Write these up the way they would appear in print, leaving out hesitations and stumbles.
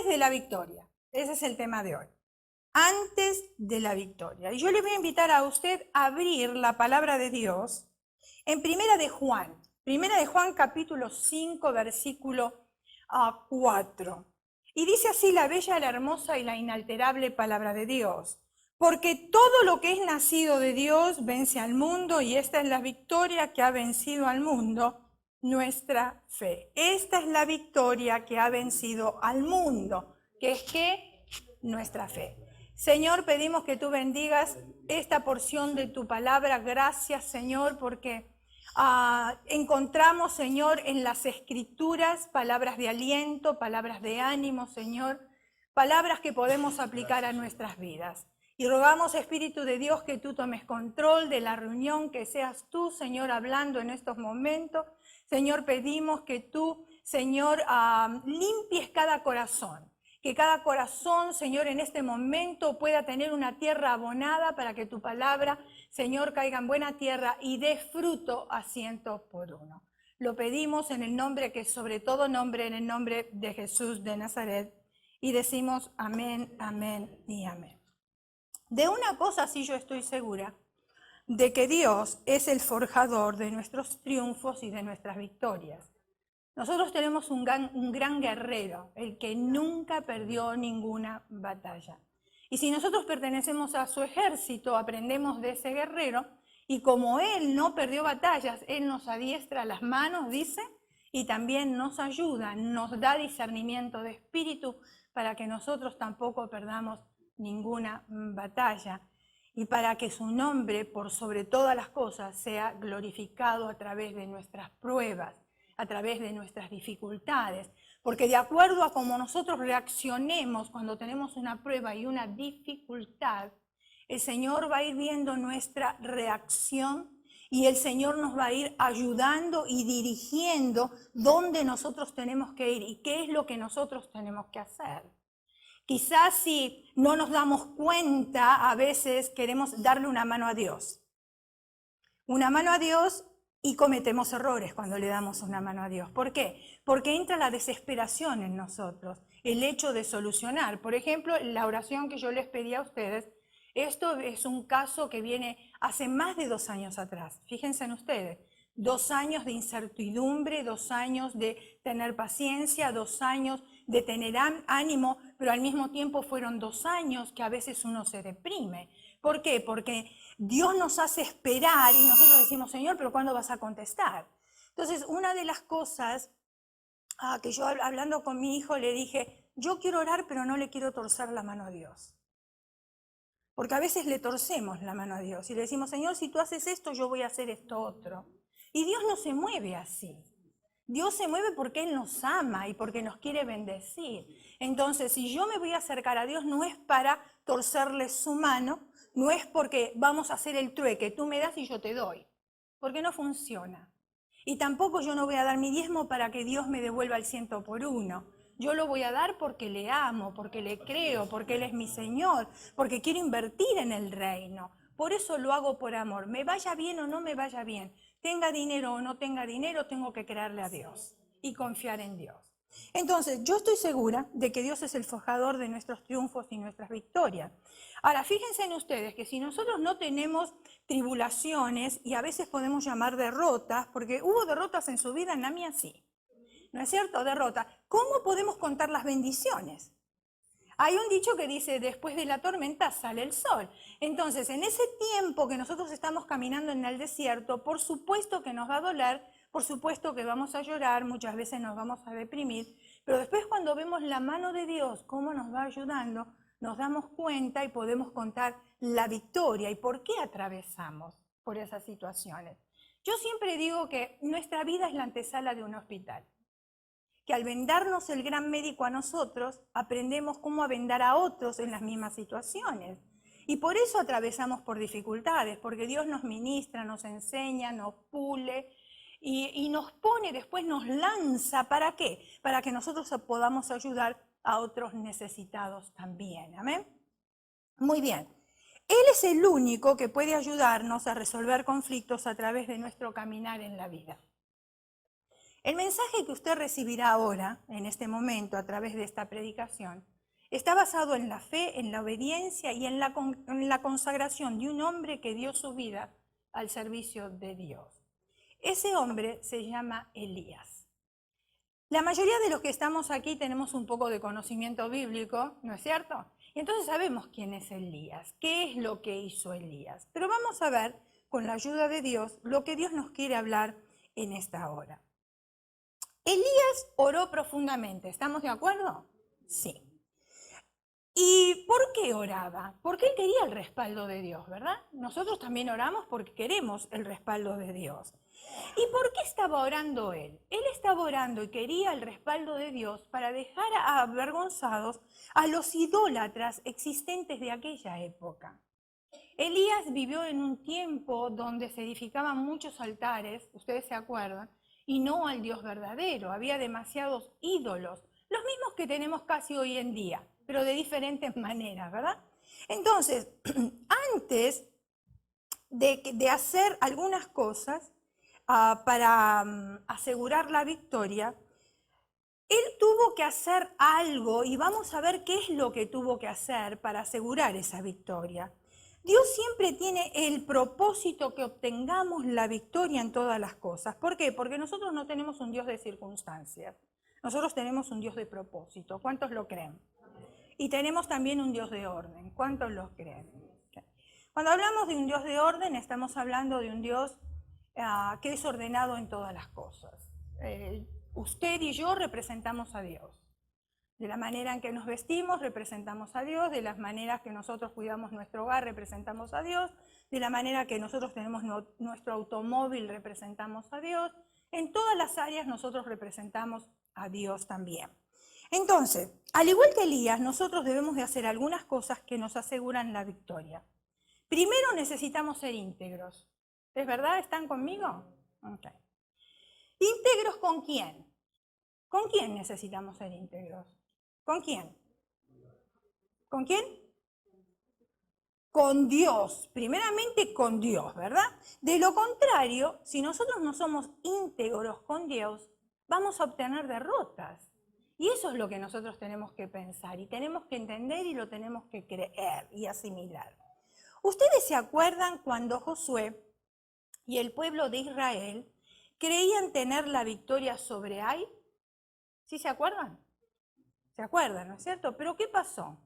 de la victoria. Ese es el tema de hoy. Antes de la victoria. Y yo le voy a invitar a usted a abrir la palabra de Dios en Primera de Juan. Primera de Juan capítulo 5, versículo 4. Y dice así la bella, la hermosa y la inalterable palabra de Dios. Porque todo lo que es nacido de Dios vence al mundo, y esta es la victoria que ha vencido al mundo, nuestra fe. Esta es la victoria que ha vencido al mundo, que es que nuestra fe. Señor, pedimos que tú bendigas esta porción de tu palabra. Gracias, Señor, porque encontramos, Señor, en las Escrituras palabras de aliento, palabras de ánimo, Señor, palabras que podemos aplicar a nuestras vidas. Y rogamos, Espíritu de Dios, que tú tomes control de la reunión, que seas tú, Señor, hablando en estos momentos. Señor, pedimos que tú, Señor, limpies cada corazón. Que cada corazón, Señor, en este momento pueda tener una tierra abonada para que tu palabra, Señor, caiga en buena tierra y dé fruto a 100%. Lo pedimos en el nombre que es sobre todo nombre, en el nombre de Jesús de Nazaret. Y decimos amén, amén y amén. De una cosa sí yo estoy segura, de que Dios es el forjador de nuestros triunfos y de nuestras victorias. Nosotros tenemos un gran guerrero, el que nunca perdió ninguna batalla. Y si nosotros pertenecemos a su ejército, aprendemos de ese guerrero, y como él no perdió batallas, él nos adiestra las manos, dice, y también nos ayuda, nos da discernimiento de espíritu para que nosotros tampoco perdamos ninguna batalla, y para que su nombre, por sobre todas las cosas, sea glorificado a través de nuestras pruebas, a través de nuestras dificultades, porque de acuerdo a cómo nosotros reaccionemos cuando tenemos una prueba y una dificultad, el Señor va a ir viendo nuestra reacción y el Señor nos va a ir ayudando y dirigiendo dónde nosotros tenemos que ir y qué es lo que nosotros tenemos que hacer. Quizás si no nos damos cuenta, a veces queremos darle una mano a Dios. Una mano a Dios y cometemos errores cuando le damos una mano a Dios. ¿Por qué? Porque entra la desesperación en nosotros, el hecho de solucionar. Por ejemplo, la oración que yo les pedí a ustedes, esto es un caso que viene hace más de 2 años atrás. Fíjense en ustedes, 2 años de incertidumbre, 2 años de tener paciencia, 2 años de tener ánimo, pero al mismo tiempo fueron 2 años que a veces uno se deprime. ¿Por qué? Porque Dios nos hace esperar y nosotros decimos, Señor, pero ¿cuándo vas a contestar? Entonces, una de las cosas que yo hablando con mi hijo le dije, yo quiero orar, pero no le quiero torcer la mano a Dios. Porque a veces le torcemos la mano a Dios y le decimos, Señor, si tú haces esto, yo voy a hacer esto otro. Y Dios no se mueve así. Dios se mueve porque Él nos ama y porque nos quiere bendecir. Entonces, si yo me voy a acercar a Dios, no es para torcerle su mano, no es porque vamos a hacer el trueque, tú me das y yo te doy, porque no funciona. Y tampoco yo no voy a dar mi diezmo para que Dios me devuelva el 100 por 1. Yo lo voy a dar porque le amo, porque le creo, porque Él es mi Señor, porque quiero invertir en el reino. Por eso lo hago por amor. Me vaya bien o no me vaya bien, tenga dinero o no tenga dinero, tengo que creerle a Dios y confiar en Dios. Entonces, yo estoy segura de que Dios es el forjador de nuestros triunfos y nuestras victorias. Ahora, fíjense en ustedes que si nosotros no tenemos tribulaciones, y a veces podemos llamar derrotas, porque hubo derrotas en su vida, en la mía sí, ¿no es cierto? Derrota. ¿Cómo podemos contar las bendiciones? Hay un dicho que dice, después de la tormenta sale el sol. Entonces, en ese tiempo que nosotros estamos caminando en el desierto, por supuesto que nos va a doler, por supuesto que vamos a llorar, muchas veces nos vamos a deprimir, pero después cuando vemos la mano de Dios, cómo nos va ayudando, nos damos cuenta y podemos contar la victoria y por qué atravesamos por esas situaciones. Yo siempre digo que nuestra vida es la antesala de un hospital, que al vendarnos el gran médico a nosotros, aprendemos cómo a vendar a otros en las mismas situaciones. Y por eso atravesamos por dificultades, porque Dios nos ministra, nos enseña, nos pule y nos pone, después nos lanza. ¿Para qué? Para que nosotros podamos ayudar a otros necesitados también. ¿Amén? Muy bien. Él es el único que puede ayudarnos a resolver conflictos a través de nuestro caminar en la vida. El mensaje que usted recibirá ahora, en este momento, a través de esta predicación, está basado en la fe, en la obediencia y en la consagración de un hombre que dio su vida al servicio de Dios. Ese hombre se llama Elías. La mayoría de los que estamos aquí tenemos un poco de conocimiento bíblico, ¿no es cierto? Y entonces sabemos quién es Elías, qué es lo que hizo Elías. Pero vamos a ver, con la ayuda de Dios, lo que Dios nos quiere hablar en esta hora. Elías oró profundamente, ¿estamos de acuerdo? Sí. ¿Y por qué oraba? Porque él quería el respaldo de Dios, ¿verdad? Nosotros también oramos porque queremos el respaldo de Dios. ¿Y por qué estaba orando él? Él estaba orando y quería el respaldo de Dios para dejar avergonzados a los idólatras existentes de aquella época. Elías vivió en un tiempo donde se edificaban muchos altares, ustedes se acuerdan, y no al Dios verdadero. Había demasiados ídolos, los mismos que tenemos casi hoy en día, pero de diferentes maneras, ¿verdad? Entonces, antes de hacer algunas cosas para asegurar la victoria, él tuvo que hacer algo y vamos a ver qué es lo que tuvo que hacer para asegurar esa victoria. Dios siempre tiene el propósito que obtengamos la victoria en todas las cosas. ¿Por qué? Porque nosotros no tenemos un Dios de circunstancias. Nosotros tenemos un Dios de propósito. ¿Cuántos lo creen? Y tenemos también un Dios de orden. ¿Cuántos lo creen? Cuando hablamos de un Dios de orden, estamos hablando de un Dios que es ordenado en todas las cosas. Usted y yo representamos a Dios. De la manera en que nos vestimos, representamos a Dios. De las maneras que nosotros cuidamos nuestro hogar, representamos a Dios. De la manera que nosotros tenemos nuestro automóvil, representamos a Dios. En todas las áreas nosotros representamos a Dios también. Entonces, al igual que Elías, nosotros debemos de hacer algunas cosas que nos aseguran la victoria. Primero necesitamos ser íntegros. ¿Es verdad? ¿Están conmigo? Okay. ¿Íntegros con quién? ¿Con quién necesitamos ser íntegros? ¿Con quién? ¿Con quién? Con Dios. Primeramente con Dios, ¿verdad? De lo contrario, si nosotros no somos íntegros con Dios, vamos a obtener derrotas. Y eso es lo que nosotros tenemos que pensar y tenemos que entender y lo tenemos que creer y asimilar. ¿Ustedes se acuerdan cuando Josué y el pueblo de Israel creían tener la victoria sobre Ai? ¿Sí se acuerdan? ¿Se acuerdan, no es cierto? Pero ¿qué pasó?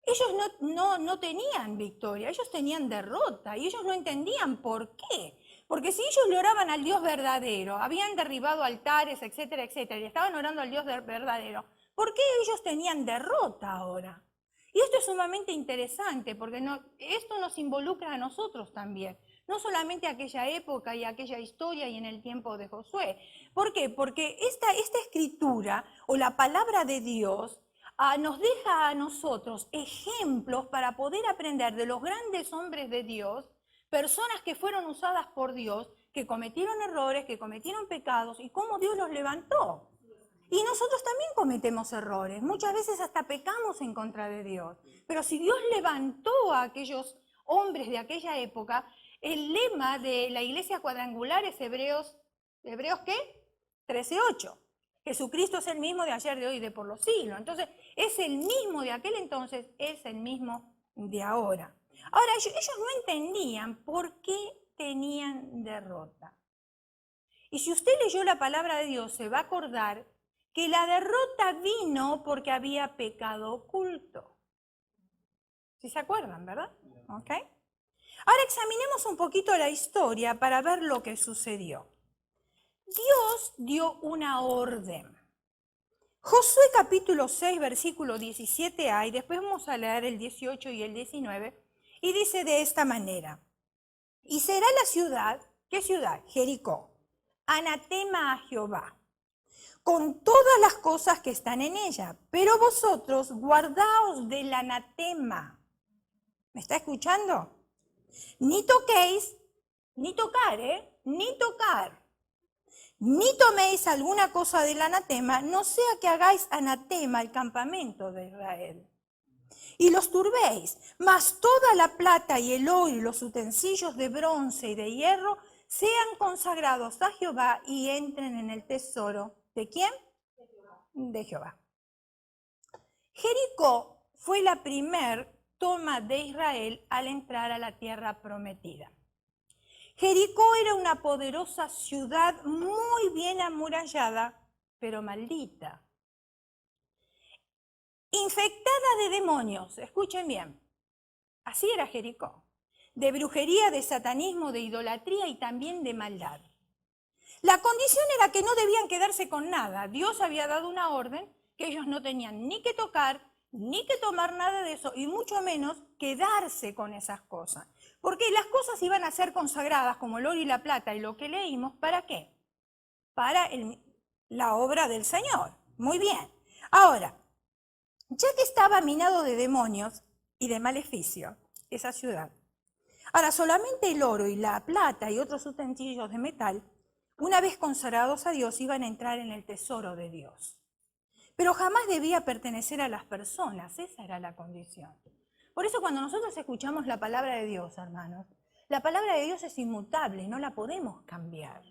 Ellos no tenían victoria, ellos tenían derrota y ellos no entendían por qué. Porque si ellos le oraban al Dios verdadero, habían derribado altares, etcétera, etcétera, y estaban orando al Dios verdadero, ¿por qué ellos tenían derrota ahora? Y esto es sumamente interesante porque esto nos involucra a nosotros también. No solamente aquella época y aquella historia y en el tiempo de Josué. ¿Por qué? Porque esta escritura o la palabra de Dios nos deja a nosotros ejemplos para poder aprender de los grandes hombres de Dios, personas que fueron usadas por Dios, que cometieron errores, que cometieron pecados y cómo Dios los levantó. Y nosotros también cometemos errores, muchas veces hasta pecamos en contra de Dios. Pero si Dios levantó a aquellos hombres de aquella época, el lema de la iglesia cuadrangular es Hebreos ¿qué? 13:8. Jesucristo es el mismo de ayer, de hoy y de por los siglos. Entonces, es el mismo de aquel entonces, es el mismo de ahora. Ahora, ellos no entendían por qué tenían derrota. Y si usted leyó la palabra de Dios, se va a acordar que la derrota vino porque había pecado oculto. ¿Sí se acuerdan, verdad? ¿Ok? Ahora examinemos un poquito la historia para ver lo que sucedió. Dios dio una orden. Josué capítulo 6, versículo 17a, y después vamos a leer el 18 y el 19, y dice de esta manera: y será la ciudad, ¿qué ciudad? Jericó, anatema a Jehová, con todas las cosas que están en ella, pero vosotros guardaos del anatema. ¿Me está escuchando? Ni toquéis, ni tocar, ni tocar, ni toméis alguna cosa del anatema, no sea que hagáis anatema al campamento de Israel. Y los turbéis, mas toda la plata y el oro y los utensilios de bronce y de hierro sean consagrados a Jehová y entren en el tesoro. ¿De quién? De Jehová. Jericó fue la primer toma de Israel al entrar a la tierra prometida. Jericó era una poderosa ciudad muy bien amurallada, pero maldita. Infectada de demonios, escuchen bien, así era Jericó, de brujería, de satanismo, de idolatría y también de maldad. La condición era que no debían quedarse con nada. Dios había dado una orden que ellos no tenían ni que tocar, ni que tomar nada de eso, y mucho menos quedarse con esas cosas. Porque las cosas iban a ser consagradas, como el oro y la plata, y lo que leímos, ¿para qué? Para la obra del Señor. Muy bien. Ahora, ya que estaba minado de demonios y de maleficio, esa ciudad, ahora solamente el oro y la plata y otros utensilios de metal, una vez consagrados a Dios, iban a entrar en el tesoro de Dios. Pero jamás debía pertenecer a las personas, esa era la condición. Por eso cuando nosotros escuchamos la palabra de Dios, hermanos, la palabra de Dios es inmutable, no la podemos cambiar.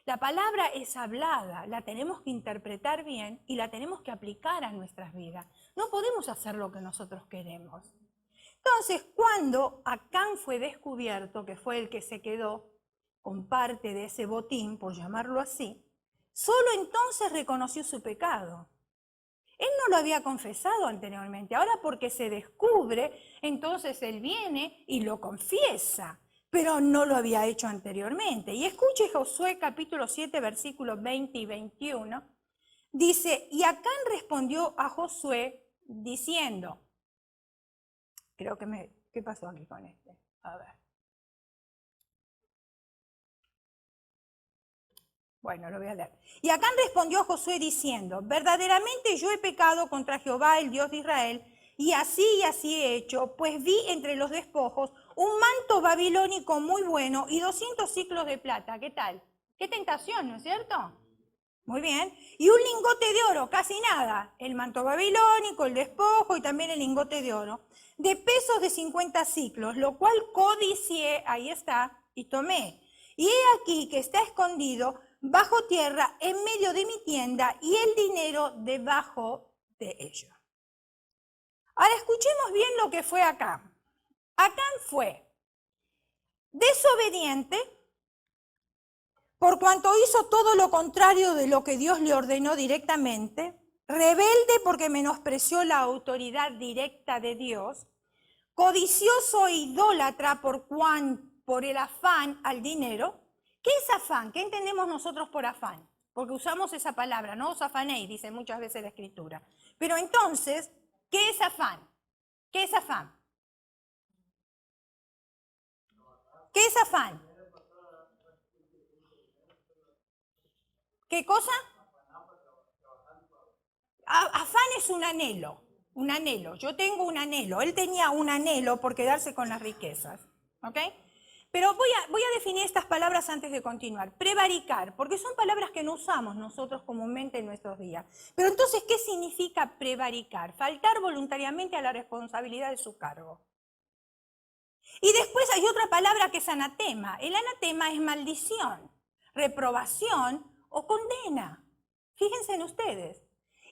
La palabra es hablada, la tenemos que interpretar bien y la tenemos que aplicar a nuestras vidas. No podemos hacer lo que nosotros queremos. Entonces, cuando Acán fue descubierto, que fue el que se quedó con parte de ese botín, por llamarlo así, solo entonces reconoció su pecado. Él no lo había confesado anteriormente. Ahora porque se descubre, entonces él viene y lo confiesa, pero no lo había hecho anteriormente. Y escuche Josué capítulo 7, versículos 20 y 21. Dice, y Acán respondió a Josué diciendo, ¿qué pasó aquí con este? A ver. Bueno, lo voy a leer. Y Acán respondió a Josué diciendo, verdaderamente yo he pecado contra Jehová, el Dios de Israel, y así he hecho, pues vi entre los despojos un manto babilónico muy bueno y 200 siclos de plata. ¿Qué tal? Qué tentación, ¿no es cierto? Muy bien. Y un lingote de oro, casi nada. El manto babilónico, el despojo y también el lingote de oro, de pesos de 50 siclos, lo cual codicié, ahí está, y tomé. Y he aquí que está escondido bajo tierra en medio de mi tienda y el dinero debajo de ella. Ahora escuchemos bien lo que fue Acán. Acán fue desobediente por cuanto hizo todo lo contrario de lo que Dios le ordenó directamente, rebelde porque menospreció la autoridad directa de Dios, codicioso e idólatra por el afán al dinero. ¿Qué es afán? ¿Qué entendemos nosotros por afán? Porque usamos esa palabra, no os afanéis, dice muchas veces la Escritura. Pero entonces, ¿qué es afán? ¿Qué es afán? ¿Qué es afán? ¿Qué cosa? Afán es un anhelo, un anhelo. Yo tengo un anhelo. Él tenía un anhelo por quedarse con las riquezas. ¿Ok? Pero voy a definir estas palabras antes de continuar. Prevaricar, porque son palabras que no usamos nosotros comúnmente en nuestros días. Pero entonces, ¿qué significa prevaricar? Faltar voluntariamente a la responsabilidad de su cargo. Y después hay otra palabra que es anatema. El anatema es maldición, reprobación o condena. Fíjense en ustedes.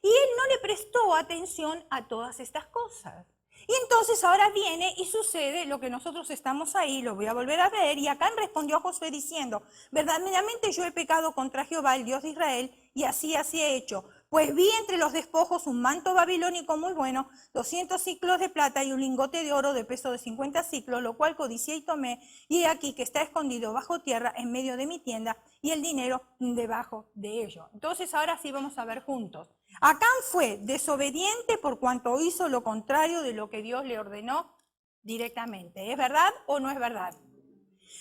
Y él no le prestó atención a todas estas cosas. Y entonces ahora viene y sucede lo que nosotros estamos ahí, lo voy a volver a ver, y Acán respondió a Josué diciendo, verdaderamente yo he pecado contra Jehová, el Dios de Israel, y así he hecho. Pues vi entre los despojos un manto babilónico muy bueno, 200 siclos de plata y un lingote de oro de peso de 50 siclos, lo cual codicié y tomé, y he aquí que está escondido bajo tierra en medio de mi tienda, y el dinero debajo de ello. Entonces ahora sí vamos a ver juntos. Acán fue desobediente por cuanto hizo lo contrario de lo que Dios le ordenó directamente. ¿Es verdad o no es verdad?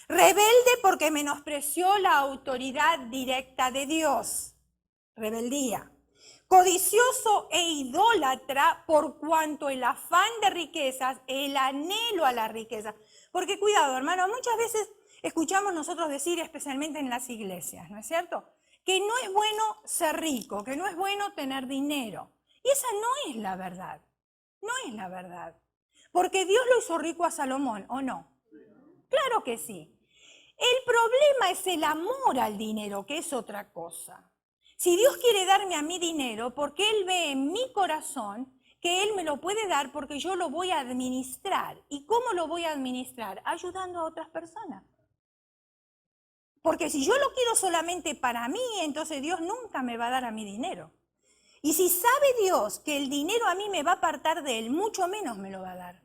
Rebelde porque menospreció la autoridad directa de Dios. Rebeldía. Codicioso e idólatra por cuanto el afán de riquezas, el anhelo a la riqueza. Porque cuidado, hermano, muchas veces escuchamos nosotros decir, especialmente en las iglesias, ¿no es cierto?, que no es bueno ser rico, que no es bueno tener dinero. Y esa no es la verdad. No es la verdad. Porque Dios lo hizo rico a Salomón, ¿o no? Claro que sí. El problema es el amor al dinero, que es otra cosa. Si Dios quiere darme a mí dinero, porque Él ve en mi corazón que Él me lo puede dar porque yo lo voy a administrar. ¿Y cómo lo voy a administrar? Ayudando a otras personas. Porque si yo lo quiero solamente para mí, entonces Dios nunca me va a dar a mí dinero. Y si sabe Dios que el dinero a mí me va a apartar de Él, mucho menos me lo va a dar.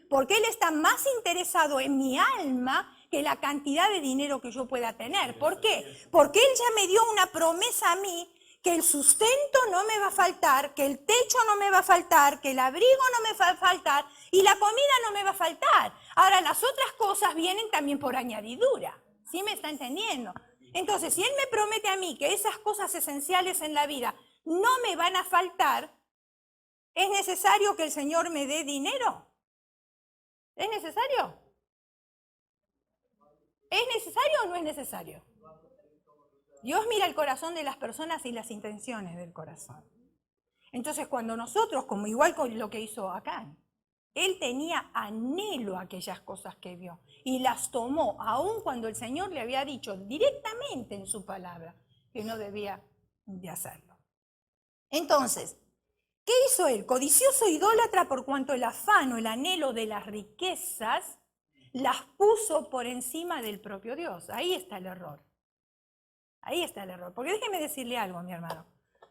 Porque Él está más interesado en mi alma que la cantidad de dinero que yo pueda tener. ¿Por qué? Porque Él ya me dio una promesa a mí que el sustento no me va a faltar, que el techo no me va a faltar, que el abrigo no me va a faltar y la comida no me va a faltar. Ahora, las otras cosas vienen también por añadidura. ¿Sí me está entendiendo? Entonces, si Él me promete a mí que esas cosas esenciales en la vida no me van a faltar, ¿es necesario que el Señor me dé dinero? ¿Es necesario? ¿Es necesario o no es necesario? Dios mira el corazón de las personas y las intenciones del corazón. Entonces, cuando nosotros, como igual con lo que hizo Acán, él tenía anhelo a aquellas cosas que vio y las tomó, aun cuando el Señor le había dicho directamente en su palabra que no debía de hacerlo. Entonces, ¿qué hizo él? Codicioso idólatra por cuanto el afán o el anhelo de las riquezas las puso por encima del propio Dios. Ahí está el error. Ahí está el error. Porque déjeme decirle algo, mi hermano.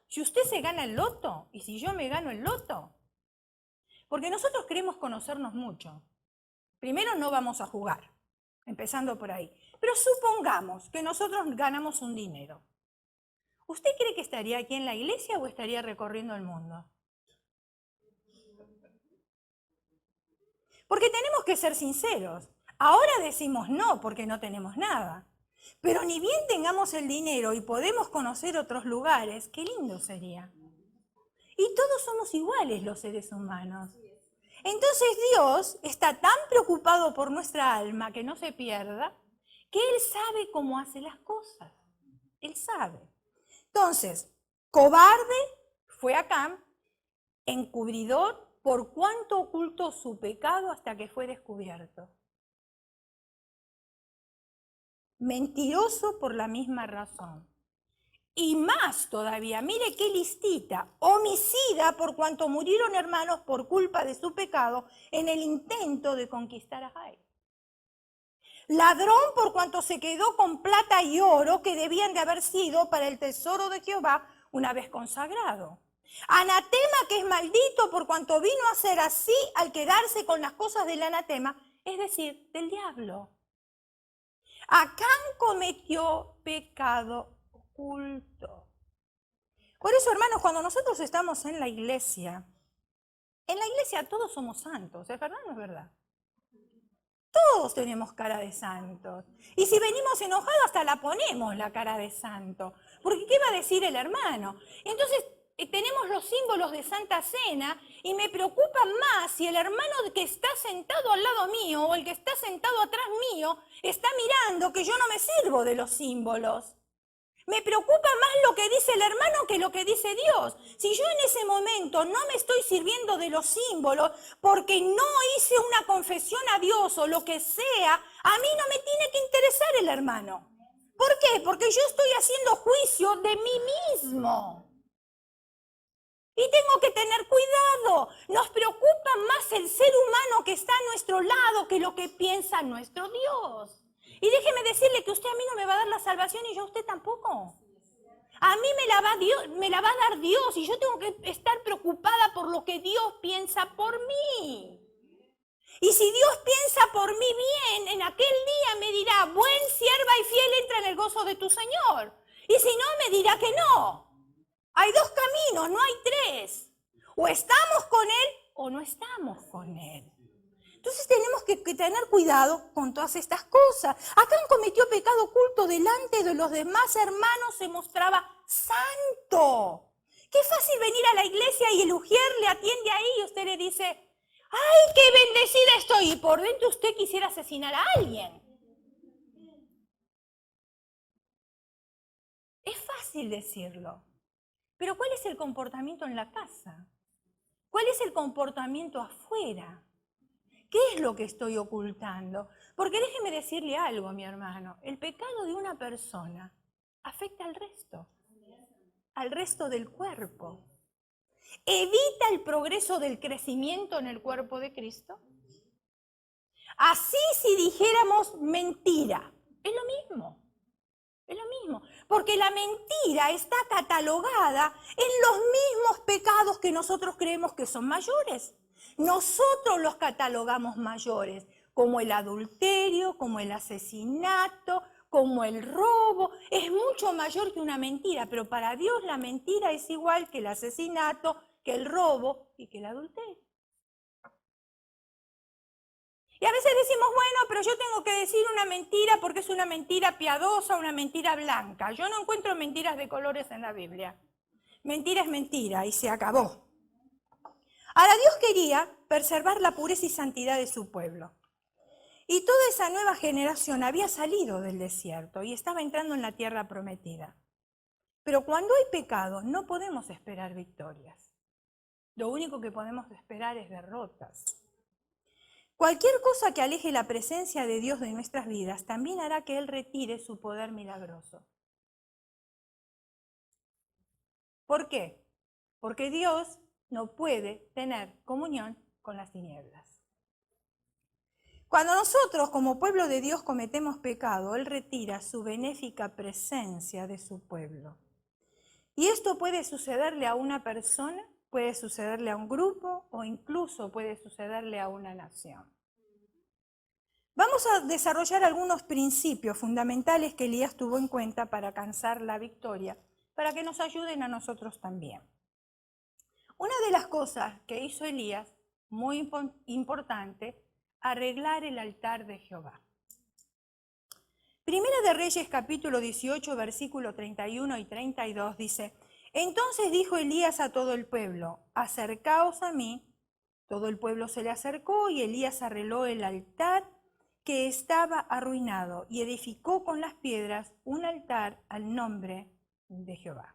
Si usted se gana el loto y si yo me gano el loto, porque nosotros queremos conocernos mucho. Primero no vamos a jugar, empezando por ahí. Pero supongamos que nosotros ganamos un dinero. ¿Usted cree que estaría aquí en la iglesia o estaría recorriendo el mundo? Porque tenemos que ser sinceros. Ahora decimos no porque no tenemos nada. Pero ni bien tengamos el dinero y podemos conocer otros lugares, qué lindo sería. Y todos somos iguales los seres humanos. Entonces Dios está tan preocupado por nuestra alma que no se pierda, que Él sabe cómo hace las cosas. Él sabe. Entonces, cobarde fue Acán, encubridor por cuanto ocultó su pecado hasta que fue descubierto. Mentiroso por la misma razón. Y más todavía, mire qué listita, homicida por cuanto murieron hermanos por culpa de su pecado en el intento de conquistar a Jair. Ladrón por cuanto se quedó con plata y oro que debían de haber sido para el tesoro de Jehová una vez consagrado. Anatema que es maldito por cuanto vino a ser así al quedarse con las cosas del anatema, es decir, del diablo. Acán cometió pecado oculto. Por eso, hermanos, cuando nosotros estamos en la iglesia todos somos santos, ¿es verdad o no es verdad? Todos tenemos cara de santos. Y si venimos enojados, hasta la ponemos la cara de santo. Porque ¿qué va a decir el hermano? Entonces, tenemos los símbolos de Santa Cena y me preocupa más si el hermano que está sentado al lado mío o el que está sentado atrás mío está mirando que yo no me sirvo de los símbolos. Me preocupa más lo que dice el hermano que lo que dice Dios. Si yo en ese momento no me estoy sirviendo de los símbolos porque no hice una confesión a Dios o lo que sea, a mí no me tiene que interesar el hermano. ¿Por qué? Porque yo estoy haciendo juicio de mí mismo. Y tengo que tener cuidado. Nos preocupa más el ser humano que está a nuestro lado que lo que piensa nuestro Dios. Y déjeme decirle que usted a mí no me va a dar la salvación y yo a usted tampoco. A mí me la va a dar Dios y yo tengo que estar preocupada por lo que Dios piensa por mí. Y si Dios piensa por mí bien, en aquel día me dirá, buen sierva y fiel, entra en el gozo de tu Señor. Y si no, me dirá que no. Hay dos caminos, no hay tres. O estamos con Él o no estamos con Él. Entonces tenemos que tener cuidado con todas estas cosas. Acán cometió pecado oculto delante de los demás hermanos, se mostraba santo. Qué fácil venir a la iglesia y el ujier le atiende ahí y usted le dice, ¡ay, qué bendecida estoy! Y por dentro usted quisiera asesinar a alguien. Es fácil decirlo. Pero ¿cuál es el comportamiento en la casa? ¿Cuál es el comportamiento afuera? ¿Qué es lo que estoy ocultando? Porque déjeme decirle algo, mi hermano, el pecado de una persona afecta al resto del cuerpo. ¿Evita el progreso del crecimiento en el cuerpo de Cristo? Así si dijéramos mentira, es lo mismo. Es lo mismo, porque la mentira está catalogada en los mismos pecados que nosotros creemos que son mayores. Nosotros los catalogamos mayores, como el adulterio, como el asesinato, como el robo. Es mucho mayor que una mentira, pero para Dios la mentira es igual que el asesinato, que el robo y que el adulterio. Y a veces decimos, bueno, pero yo tengo que decir una mentira porque es una mentira piadosa, una mentira blanca. Yo no encuentro mentiras de colores en la Biblia. Mentira es mentira y se acabó. Ahora Dios quería preservar la pureza y santidad de su pueblo. Y toda esa nueva generación había salido del desierto y estaba entrando en la tierra prometida. Pero cuando hay pecado no podemos esperar victorias. Lo único que podemos esperar es derrotas. Cualquier cosa que aleje la presencia de Dios de nuestras vidas también hará que Él retire su poder milagroso. ¿Por qué? Porque Dios no puede tener comunión con las tinieblas. Cuando nosotros como pueblo de Dios cometemos pecado, Él retira su benéfica presencia de su pueblo. Y esto puede sucederle a una persona, puede sucederle a un grupo o incluso puede sucederle a una nación. Vamos a desarrollar algunos principios fundamentales que Elías tuvo en cuenta para alcanzar la victoria, para que nos ayuden a nosotros también. Una de las cosas que hizo Elías, muy importante, arreglar el altar de Jehová. Primera de Reyes, capítulo 18, versículo 31 y 32, dice: Entonces dijo Elías a todo el pueblo, acercaos a mí. Todo el pueblo se le acercó y Elías arregló el altar que estaba arruinado y edificó con las piedras un altar al nombre de Jehová.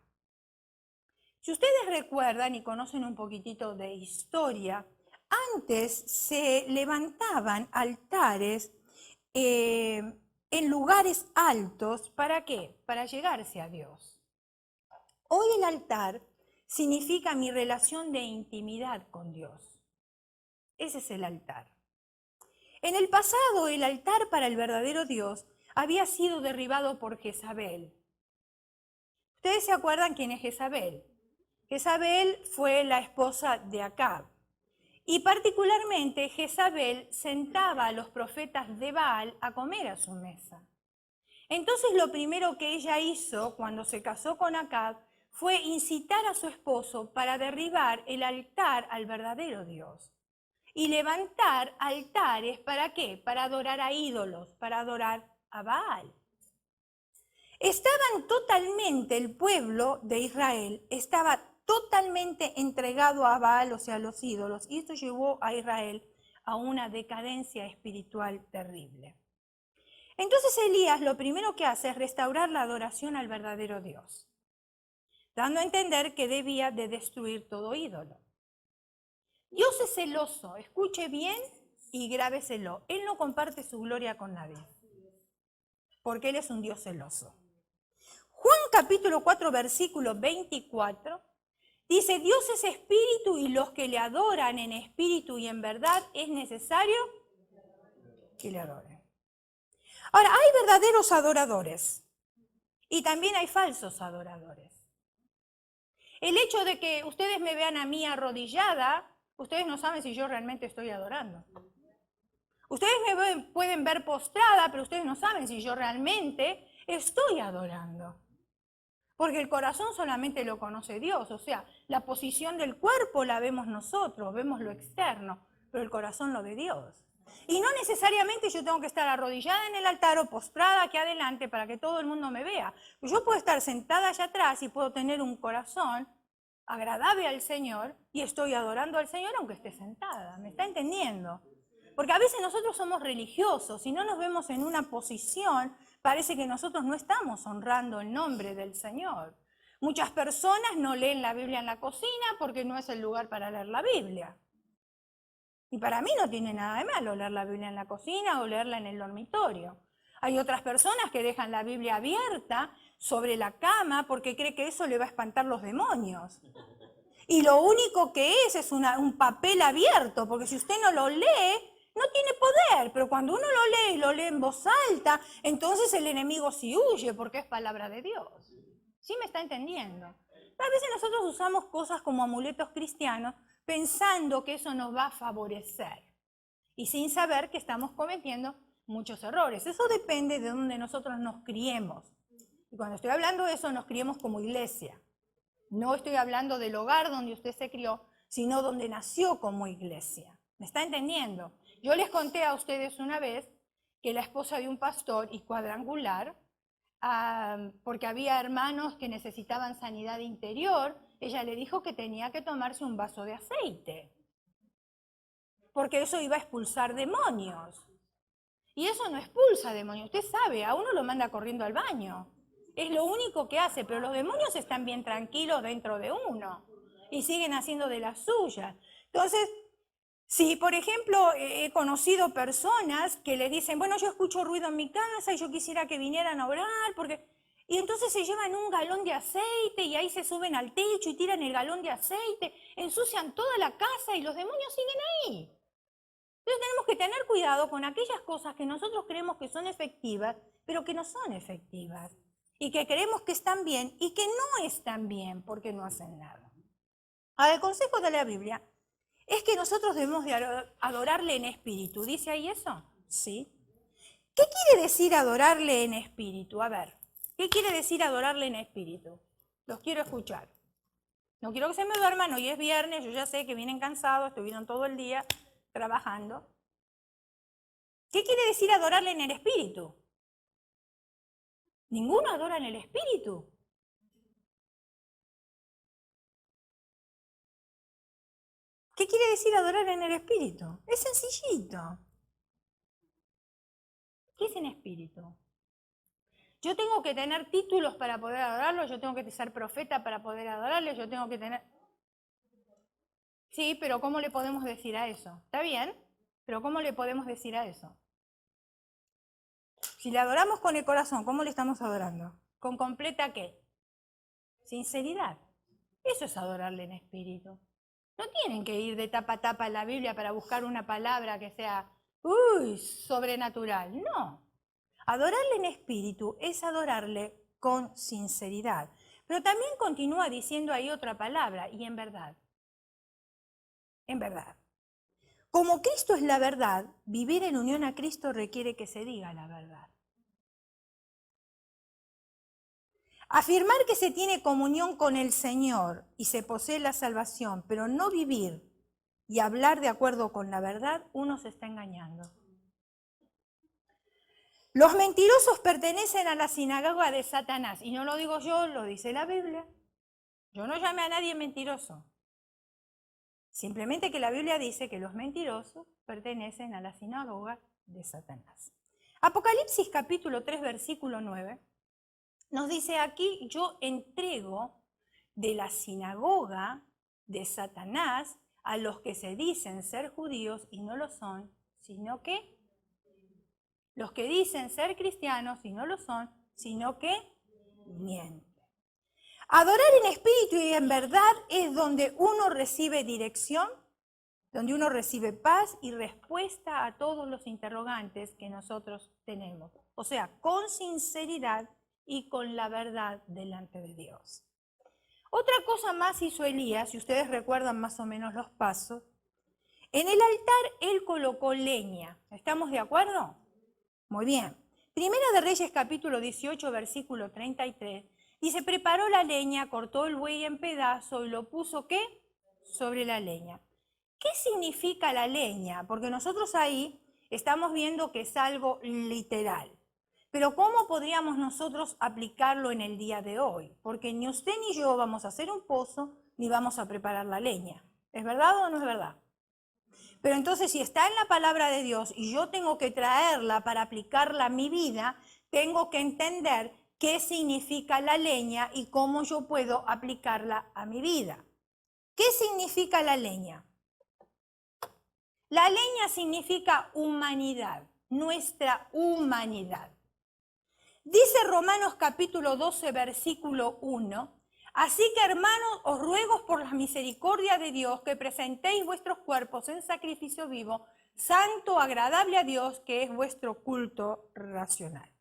Si ustedes recuerdan y conocen un poquitito de historia, antes se levantaban altares en lugares altos. ¿Para qué? Para llegarse a Dios. Hoy el altar significa mi relación de intimidad con Dios. Ese es el altar. En el pasado, el altar para el verdadero Dios había sido derribado por Jezabel. ¿Ustedes se acuerdan quién es Jezabel? Jezabel fue la esposa de Acab. Y particularmente Jezabel sentaba a los profetas de Baal a comer a su mesa. Entonces lo primero que ella hizo cuando se casó con Acab fue incitar a su esposo para derribar el altar al verdadero Dios. Y levantar altares, ¿para qué? Para adorar a ídolos, para adorar a Baal. Estaban totalmente, el pueblo de Israel estaba totalmente entregado a Baal, o sea, a los ídolos, y esto llevó a Israel a una decadencia espiritual terrible. Entonces Elías lo primero que hace es restaurar la adoración al verdadero Dios, dando a entender que debía de destruir todo ídolo. Dios es celoso, escuche bien y grábeselo. Él no comparte su gloria con nadie, porque Él es un Dios celoso. Juan capítulo 4, versículo 24, dice, Dios es espíritu y los que le adoran en espíritu y en verdad es necesario que le adoren. Ahora, hay verdaderos adoradores y también hay falsos adoradores. El hecho de que ustedes me vean a mí arrodillada, ustedes no saben si yo realmente estoy adorando. Ustedes me pueden ver postrada, pero ustedes no saben si yo realmente estoy adorando. Porque el corazón solamente lo conoce Dios, o sea, la posición del cuerpo la vemos nosotros, vemos lo externo, pero el corazón lo ve Dios. Y no necesariamente yo tengo que estar arrodillada en el altar o postrada aquí adelante para que todo el mundo me vea. Yo puedo estar sentada allá atrás y puedo tener un corazón agradable al Señor y estoy adorando al Señor aunque esté sentada. ¿Me está entendiendo? Porque a veces nosotros somos religiosos y no nos vemos en una posición, parece que nosotros no estamos honrando el nombre del Señor. Muchas personas no leen la Biblia en la cocina porque no es el lugar para leer la Biblia. Y para mí no tiene nada de malo leer la Biblia en la cocina o leerla en el dormitorio. Hay otras personas que dejan la Biblia abierta sobre la cama porque cree que eso le va a espantar los demonios. Y lo único que es un papel abierto, porque si usted no lo lee, no tiene poder. Pero cuando uno lo lee y lo lee en voz alta, entonces el enemigo sí huye porque es palabra de Dios. ¿Sí me está entendiendo? A veces nosotros usamos cosas como amuletos cristianos pensando que eso nos va a favorecer y sin saber que estamos cometiendo muchos errores. Eso depende de donde nosotros nos criemos. Y cuando estoy hablando de eso, nos criemos como iglesia. No estoy hablando del hogar donde usted se crió, sino donde nació como iglesia. ¿Me está entendiendo? Yo les conté a ustedes una vez que la esposa de un pastor y cuadrangular, porque había hermanos que necesitaban sanidad interior, ella le dijo que tenía que tomarse un vaso de aceite, porque eso iba a expulsar demonios. Y eso no expulsa demonios, usted sabe, a uno lo manda corriendo al baño. Es lo único que hace, pero los demonios están bien tranquilos dentro de uno y siguen haciendo de las suyas. Entonces, si por ejemplo he conocido personas que les dicen, bueno, yo escucho ruido en mi casa y yo quisiera que vinieran a orar, y entonces se llevan un galón de aceite y ahí se suben al techo y tiran el galón de aceite, ensucian toda la casa y los demonios siguen ahí. Entonces tenemos que tener cuidado con aquellas cosas que nosotros creemos que son efectivas, pero que no son efectivas. Y que creemos que están bien y que no están bien porque no hacen nada. Ahora, el consejo de la Biblia es que nosotros debemos de adorarle en espíritu. ¿Dice ahí eso? Sí. ¿Qué quiere decir adorarle en espíritu? A ver, ¿qué quiere decir adorarle en espíritu? Los quiero escuchar. No quiero que se me duerman, hoy es viernes, yo ya sé que vienen cansados, estuvieron todo el día trabajando. ¿Qué quiere decir adorarle en el espíritu? Ninguno adora en el espíritu. ¿Qué quiere decir adorar en el espíritu? Es sencillito. ¿Qué es en espíritu? Yo tengo que tener títulos para poder adorarlo, yo tengo que ser profeta para poder adorarle, yo tengo que tener... Sí, pero ¿cómo le podemos decir a eso? ¿Está bien? Pero ¿cómo le podemos decir a eso? Si le adoramos con el corazón, ¿cómo le estamos adorando? ¿Con completa qué? Sinceridad. Eso es adorarle en espíritu. No tienen que ir de tapa a tapa en la Biblia para buscar una palabra que sea, sobrenatural. No. Adorarle en espíritu es adorarle con sinceridad. Pero también continúa diciendo ahí otra palabra, y en verdad. En verdad. Como Cristo es la verdad, vivir en unión a Cristo requiere que se diga la verdad. Afirmar que se tiene comunión con el Señor y se posee la salvación, pero no vivir y hablar de acuerdo con la verdad, uno se está engañando. Los mentirosos pertenecen a la sinagoga de Satanás. Y no lo digo yo, lo dice la Biblia. Yo no llamé a nadie mentiroso. Simplemente que la Biblia dice que los mentirosos pertenecen a la sinagoga de Satanás. Apocalipsis capítulo 3, versículo 9, nos dice aquí, yo entrego de la sinagoga de Satanás a los que se dicen ser judíos y no lo son, sino que los que dicen ser cristianos y no lo son, sino que mienten. Adorar en espíritu y en verdad es donde uno recibe dirección, donde uno recibe paz y respuesta a todos los interrogantes que nosotros tenemos. O sea, con sinceridad y con la verdad delante de Dios. Otra cosa más hizo Elías, si ustedes recuerdan más o menos los pasos, en el altar él colocó leña. ¿Estamos de acuerdo? Muy bien. Primera de Reyes capítulo 18, versículo 33. Dice, preparó la leña, cortó el buey en pedazos y lo puso, ¿qué? Sobre la leña. ¿Qué significa la leña? Porque nosotros ahí estamos viendo que es algo literal. Pero ¿cómo podríamos nosotros aplicarlo en el día de hoy? Porque ni usted ni yo vamos a hacer un pozo ni vamos a preparar la leña. ¿Es verdad o no es verdad? Pero entonces si está en la palabra de Dios y yo tengo que traerla para aplicarla a mi vida, tengo que entender qué significa la leña y cómo yo puedo aplicarla a mi vida. ¿Qué significa la leña? La leña significa humanidad, nuestra humanidad. Dice Romanos capítulo 12, versículo 1, así que hermanos, os ruego por la misericordia de Dios que presentéis vuestros cuerpos en sacrificio vivo, santo, agradable a Dios, que es vuestro culto racional.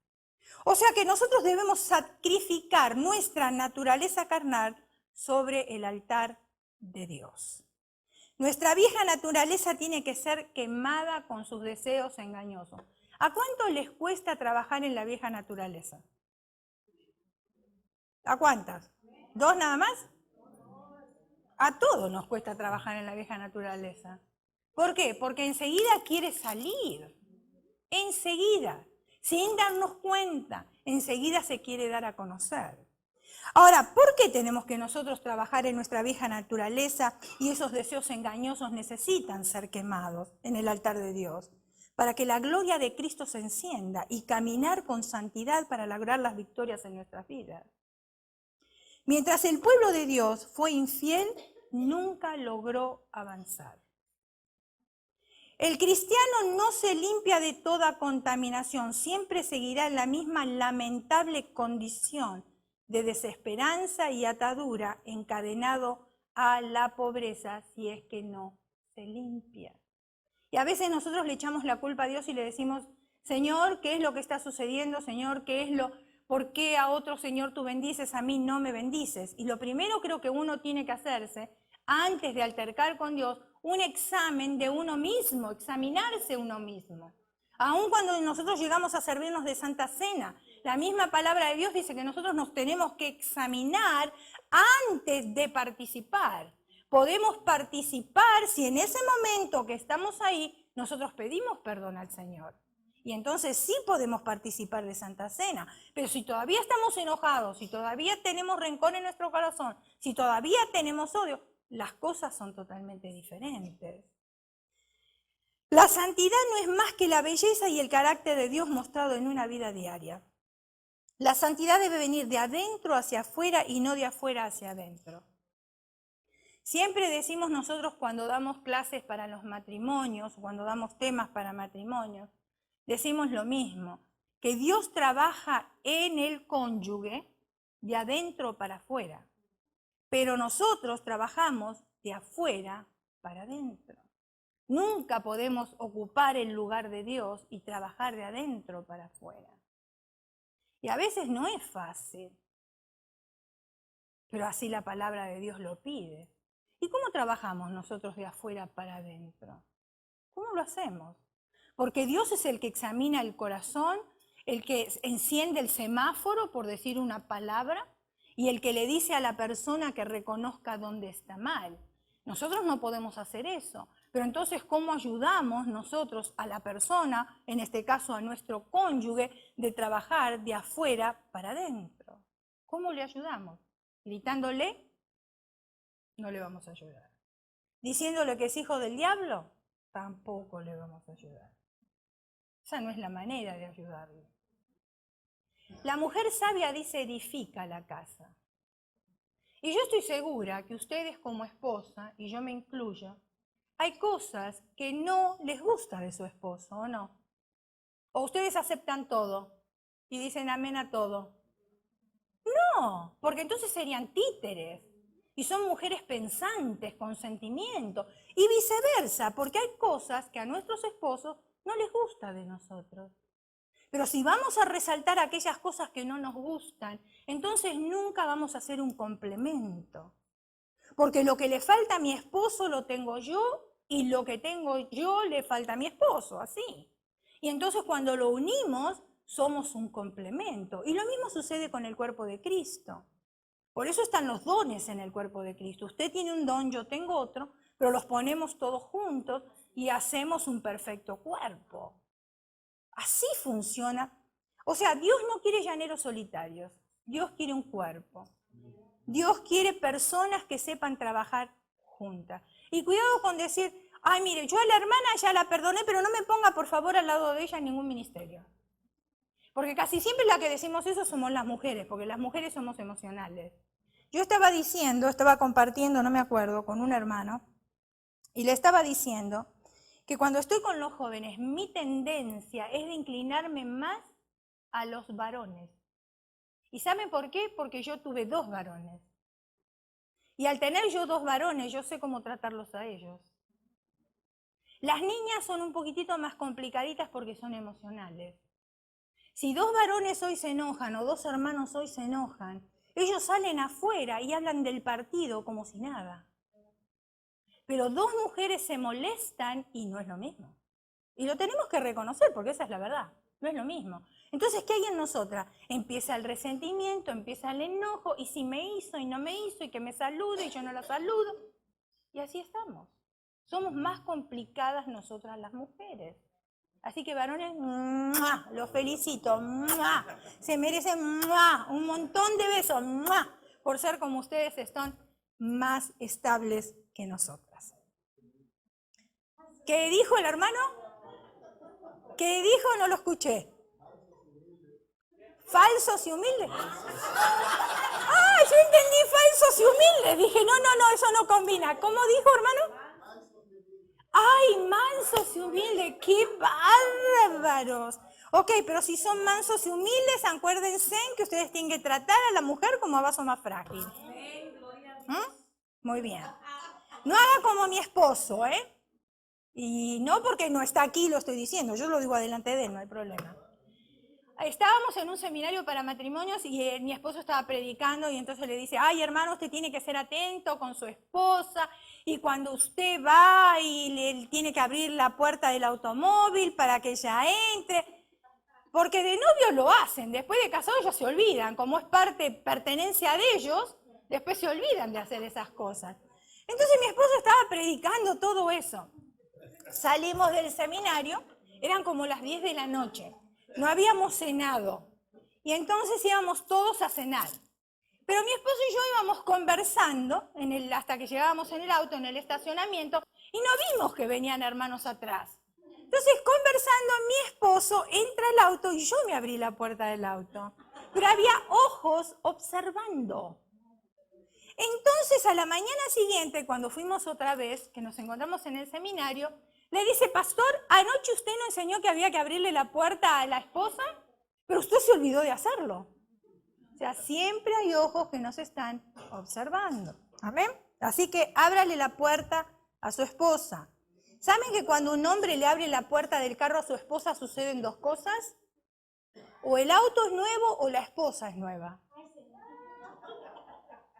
O sea que nosotros debemos sacrificar nuestra naturaleza carnal sobre el altar de Dios. Nuestra vieja naturaleza tiene que ser quemada con sus deseos engañosos. ¿A cuánto les cuesta trabajar en la vieja naturaleza? ¿A cuántas? ¿Dos nada más? A todos nos cuesta trabajar en la vieja naturaleza. ¿Por qué? Porque enseguida quiere salir. Enseguida, sin darnos cuenta, enseguida se quiere dar a conocer. Ahora, ¿por qué tenemos que nosotros trabajar en nuestra vieja naturaleza y esos deseos engañosos necesitan ser quemados en el altar de Dios? Para que la gloria de Cristo se encienda y caminar con santidad para lograr las victorias en nuestras vidas. Mientras el pueblo de Dios fue infiel, nunca logró avanzar. El cristiano no se limpia de toda contaminación, siempre seguirá en la misma lamentable condición de desesperanza y atadura, encadenado a la pobreza si es que no se limpia. Y a veces nosotros le echamos la culpa a Dios y le decimos, Señor, ¿qué es lo que está sucediendo? Señor, ¿por qué a otro Señor tú bendices, a mí no me bendices? Y lo primero creo que uno tiene que hacerse, antes de altercar con Dios, un examen de uno mismo, examinarse uno mismo. Aun cuando nosotros llegamos a servirnos de Santa Cena, la misma palabra de Dios dice que nosotros nos tenemos que examinar antes de participar. Podemos participar si en ese momento que estamos ahí, nosotros pedimos perdón al Señor. Y entonces sí podemos participar de Santa Cena. Pero si todavía estamos enojados, si todavía tenemos rencor en nuestro corazón, si todavía tenemos odio, las cosas son totalmente diferentes. La santidad no es más que la belleza y el carácter de Dios mostrado en una vida diaria. La santidad debe venir de adentro hacia afuera y no de afuera hacia adentro. Siempre decimos nosotros cuando damos clases para los matrimonios, cuando damos temas para matrimonios, decimos lo mismo, que Dios trabaja en el cónyuge de adentro para afuera, pero nosotros trabajamos de afuera para adentro. Nunca podemos ocupar el lugar de Dios y trabajar de adentro para afuera. Y a veces no es fácil, pero así la palabra de Dios lo pide. ¿Y cómo trabajamos nosotros de afuera para adentro? ¿Cómo lo hacemos? Porque Dios es el que examina el corazón, el que enciende el semáforo, por decir una palabra, y el que le dice a la persona que reconozca dónde está mal. Nosotros no podemos hacer eso. Pero entonces, ¿cómo ayudamos nosotros a la persona, en este caso a nuestro cónyuge, de trabajar de afuera para adentro? ¿Cómo le ayudamos? ¿Gritándole? No le vamos a ayudar. ¿Diciéndole que es hijo del diablo? Tampoco le vamos a ayudar. Esa no es la manera de ayudarle. La mujer sabia dice edifica la casa. Y yo estoy segura que ustedes como esposa, y yo me incluyo, hay cosas que no les gusta de su esposo, ¿o no? O ustedes aceptan todo y dicen amén a todo. No, porque entonces serían títeres. Y son mujeres pensantes, con sentimiento. Y viceversa, porque hay cosas que a nuestros esposos no les gusta de nosotros. Pero si vamos a resaltar aquellas cosas que no nos gustan, entonces nunca vamos a hacer un complemento. Porque lo que le falta a mi esposo lo tengo yo y lo que tengo yo le falta a mi esposo, así. Y entonces cuando lo unimos, somos un complemento. Y lo mismo sucede con el cuerpo de Cristo. Por eso están los dones en el cuerpo de Cristo. Usted tiene un don, yo tengo otro, pero los ponemos todos juntos y hacemos un perfecto cuerpo. Así funciona. O sea, Dios no quiere llaneros solitarios. Dios quiere un cuerpo. Dios quiere personas que sepan trabajar juntas. Y cuidado con decir, ay, mire, yo a la hermana ya la perdoné, pero no me ponga por favor al lado de ella en ningún ministerio. Porque casi siempre la que decimos eso somos las mujeres, porque las mujeres somos emocionales. Yo estaba compartiendo, no me acuerdo, con un hermano, y le estaba diciendo que cuando estoy con los jóvenes, mi tendencia es de inclinarme más a los varones. ¿Y saben por qué? Porque yo tuve 2 varones. Y al tener yo 2 varones, yo sé cómo tratarlos a ellos. Las niñas son un poquitito más complicaditas porque son emocionales. Si 2 varones hoy se enojan o 2 hermanos hoy se enojan, ellos salen afuera y hablan del partido como si nada. Pero 2 mujeres se molestan y no es lo mismo. Y lo tenemos que reconocer porque esa es la verdad, no es lo mismo. Entonces, ¿qué hay en nosotras? Empieza el resentimiento, empieza el enojo, y si me hizo y no me hizo, y que me salude y yo no la saludo. Y así estamos. Somos más complicadas nosotras las mujeres. Así que varones, ¡mua!, los felicito, ¡mua!, se merecen ¡mua!, un montón de besos, ¡mua!, por ser como ustedes están más estables que nosotras. ¿Qué dijo el hermano? ¿Qué dijo? No lo escuché. ¿Falsos y humildes? ¡Ah! Yo entendí falsos y humildes. Dije, no, eso no combina. ¿Cómo dijo, hermano? ¡Ay, mansos y humildes! ¡Qué bárbaros! Ok, pero si son mansos y humildes, acuérdense que ustedes tienen que tratar a la mujer como a vaso más frágil. Muy bien. No haga como mi esposo, ¿eh? Y no porque no está aquí lo estoy diciendo, yo lo digo adelante de él, no hay problema. Estábamos en un seminario para matrimonios y mi esposo estaba predicando y entonces le dice, ay hermano, usted tiene que ser atento con su esposa y cuando usted va y le tiene que abrir la puerta del automóvil para que ella entre, porque de novios lo hacen, después de casados ellos se olvidan, como es pertenencia de ellos, después se olvidan de hacer esas cosas. Entonces mi esposo estaba predicando todo eso. Salimos del seminario, eran como las 10 de la noche, no habíamos cenado y entonces íbamos todos a cenar. Pero mi esposo y yo íbamos conversando hasta que llegábamos en el auto, en el estacionamiento, y no vimos que venían hermanos atrás. Entonces, conversando, mi esposo entra al auto y yo me abrí la puerta del auto. Pero había ojos observando. Entonces, a la mañana siguiente, cuando fuimos otra vez, que nos encontramos en el seminario, le dice, pastor, anoche usted no enseñó que había que abrirle la puerta a la esposa, pero usted se olvidó de hacerlo. O sea, siempre hay ojos que nos están observando. ¿Amén? Así que ábrale la puerta a su esposa. ¿Saben que cuando un hombre le abre la puerta del carro a su esposa suceden 2 cosas? O el auto es nuevo o la esposa es nueva.